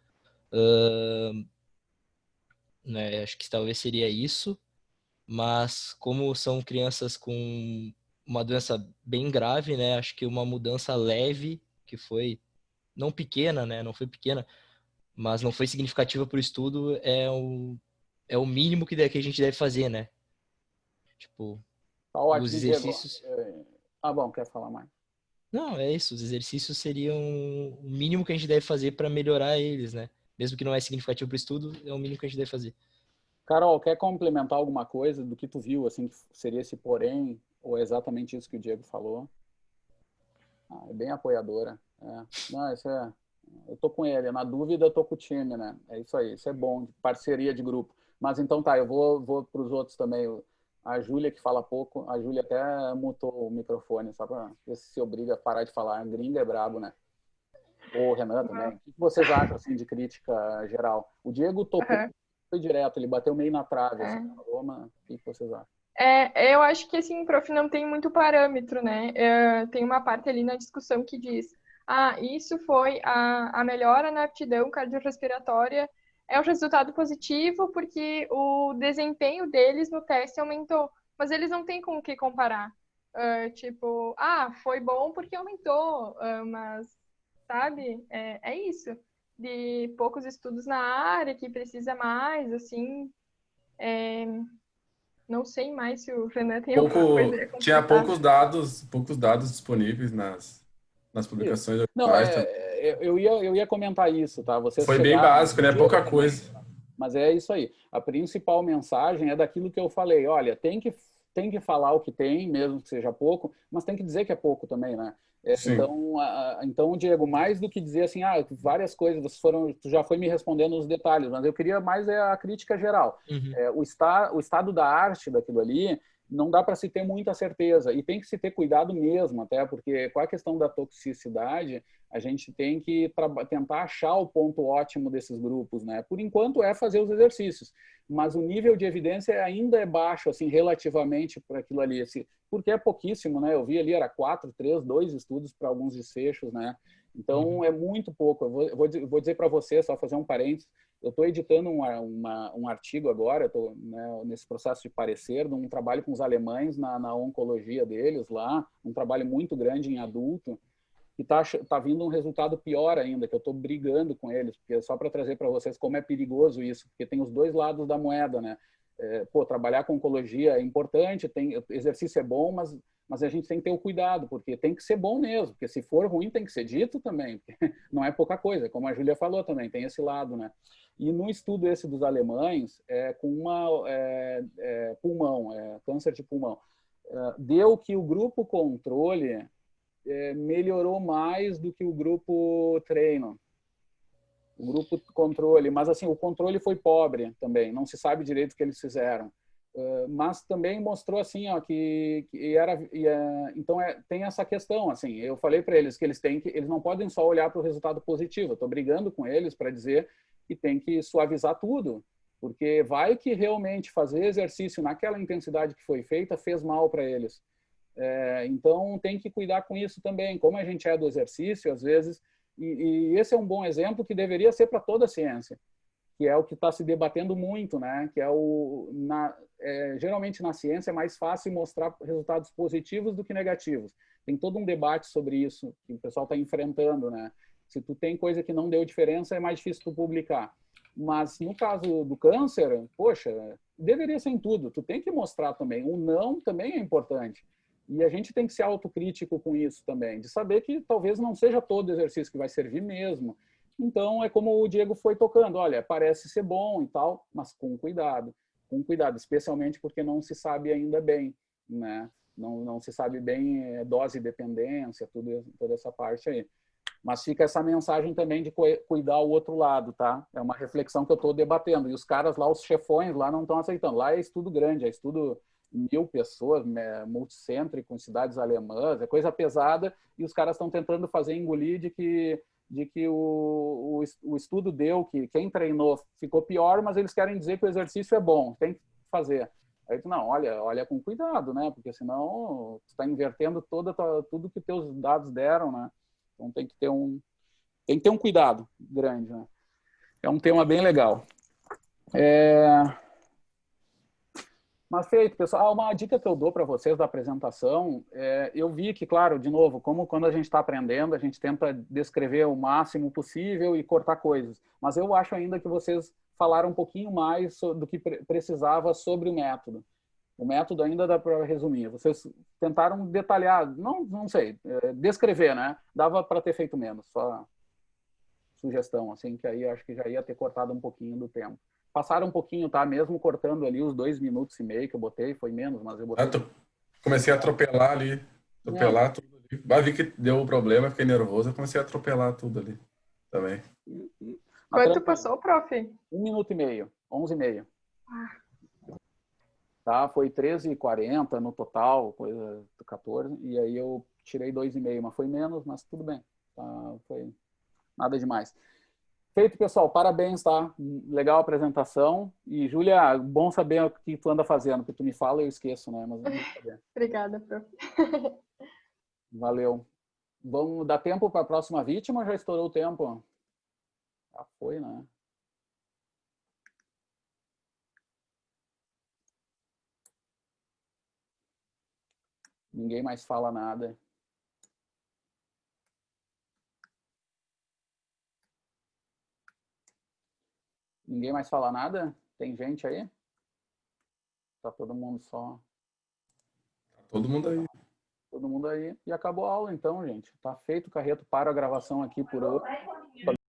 né? Acho que talvez seria isso, mas como são crianças com uma doença bem grave, né? Acho que uma mudança leve, que foi não pequena, né? Não foi pequena, mas não foi significativa para o estudo, é o mínimo que a gente deve fazer, né? Tipo, Tá os ótimo, exercícios... Diego. Bom, quer falar mais? Não, é isso. Os exercícios seriam o mínimo que a gente deve fazer para melhorar eles, né? Mesmo que não é significativo para o estudo, é o mínimo que a gente deve fazer. Carol, quer complementar alguma coisa do que tu viu, assim, que seria esse porém, ou é exatamente isso que o Diego falou? É bem apoiadora. Não, isso é... Eu tô com ele. Na dúvida, eu tô com o time, né? É isso aí. Isso é bom, parceria de grupo. Mas então tá, eu vou para os outros também. A Júlia, que fala pouco, a Júlia até mutou o microfone, só para ver se obriga a parar de falar. A gringa é brabo, né? O Renan também. O que vocês acham, assim, de crítica geral? O Diego tocou, foi direto, ele bateu meio na trave, assim, falou, mas o que vocês acham? Eu acho que, assim, prof, não tem muito parâmetro, né? Tem uma parte ali na discussão que diz, isso foi a melhora na aptidão cardiorrespiratória, é um resultado positivo porque o desempenho deles no teste aumentou, mas eles não têm com o que comparar. Foi bom porque aumentou, mas, sabe, é isso. De poucos estudos na área, que precisa mais, assim, não sei mais se o Renan tem alguma coisa a Tinha completar. poucos dados disponíveis nas publicações Não, atuais também. eu ia comentar isso, tá? Vocês Foi bem chegaram, básico, né? Pouca coisa. mas é isso aí. A principal mensagem é daquilo que eu falei. Olha, tem que falar o que tem, mesmo que seja pouco, mas tem que dizer que é pouco também, né? Então, Diego, mais do que dizer assim, várias coisas, tu já foi me respondendo os detalhes, mas eu queria mais a crítica geral. Uhum. O estado da arte daquilo ali não dá para se ter muita certeza e tem que se ter cuidado mesmo, até porque com a questão da toxicidade, a gente tem que tentar achar o ponto ótimo desses grupos, né? Por enquanto é fazer os exercícios, mas o nível de evidência ainda é baixo, assim, relativamente para aquilo ali, assim, porque é pouquíssimo, né? Eu vi ali, era 4, 3, 2 estudos para alguns desfechos, né? Então, é muito pouco. Eu vou dizer para você, só fazer um parênteses, eu estou editando um artigo agora, estou, né, nesse processo de parecer, de um trabalho com os alemães na oncologia deles lá, um trabalho muito grande em adulto, e tá vindo um resultado pior ainda, que eu estou brigando com eles, porque só para trazer para vocês como é perigoso isso, porque tem os dois lados da moeda, né? Trabalhar com oncologia é importante, exercício é bom, mas a gente tem que ter o cuidado, porque tem que ser bom mesmo, porque se for ruim tem que ser dito também, porque não é pouca coisa, como a Júlia falou também, tem esse lado, né? E no estudo esse dos alemães, com pulmão, câncer de pulmão, deu que o grupo controle melhorou mais do que o grupo treino. O grupo controle, mas assim, o controle foi pobre também, não se sabe direito o que eles fizeram. Mas também mostrou assim, ó, então tem essa questão, assim, eu falei para eles que eles não podem só olhar para o resultado positivo. Eu estou brigando com eles para dizer que tem que suavizar tudo, porque vai que realmente fazer exercício naquela intensidade que foi feita fez mal para eles. Então tem que cuidar com isso também. Como a gente é do exercício, às vezes, e esse é um bom exemplo que deveria ser para toda a ciência, que é o que está se debatendo muito, né? Que geralmente na ciência é mais fácil mostrar resultados positivos do que negativos. Tem todo um debate sobre isso que o pessoal está enfrentando, né? Se tu tem coisa que não deu diferença, é mais difícil tu publicar. Mas no caso do câncer, poxa, deveria ser em tudo. Tu tem que mostrar também. O não também é importante. E a gente tem que ser autocrítico com isso também, de saber que talvez não seja todo exercício que vai servir mesmo. Então, é como o Diego foi tocando, olha, parece ser bom e tal, mas com cuidado, especialmente porque não se sabe ainda bem, né? Não se sabe bem dose e dependência, toda essa parte aí. Mas fica essa mensagem também de cuidar o outro lado, tá? É uma reflexão que eu estou debatendo. E os caras lá, os chefões lá, não estão aceitando. Lá é estudo grande, é estudo 1000 pessoas, multicêntrico, em cidades alemãs, é coisa pesada, e os caras estão tentando fazer engolir de que o estudo deu, que quem treinou ficou pior, mas eles querem dizer que o exercício é bom, tem que fazer. Aí tu, não, olha com cuidado, né? Porque senão tu está invertendo tudo que teus dados deram, né? Então tem que ter um cuidado grande, né? É um tema bem legal. Mas feito, pessoal. Uma dica que eu dou para vocês da apresentação, eu vi que, claro, de novo, como quando a gente está aprendendo, a gente tenta descrever o máximo possível e cortar coisas. Mas eu acho ainda que vocês falaram um pouquinho mais do que precisava sobre o método. O método ainda dá para resumir. Vocês tentaram detalhar, não sei, descrever, né? Dava para ter feito menos, só sugestão, assim, que aí acho que já ia ter cortado um pouquinho do tempo. Passaram um pouquinho, tá? Mesmo cortando ali os 2 minutos e meio que eu botei, foi menos, mas eu botei. Comecei a atropelar ali, tudo ali. Vai ver que deu um problema, fiquei nervoso, eu comecei a atropelar tudo ali também. Quanto passou, prof? 1 minuto e meio, 11h30. Tá? Foi 13h40 no total, coisa 14, e aí eu tirei 2,5, mas foi menos, mas tudo bem. Tá? Foi nada demais. Feito, pessoal. Parabéns, tá? Legal a apresentação. E, Júlia, bom saber o que tu anda fazendo, porque tu me fala e eu esqueço, né? Mas Obrigada, prof. Valeu. Vamos dar tempo para a próxima vítima ou já estourou o tempo? Já foi, né? Ninguém mais fala nada. Ninguém mais fala nada? Tem gente aí? Tá todo mundo só... Todo mundo aí. Todo mundo aí. E acabou a aula então, gente. Tá feito o carreto para a gravação aqui por hoje.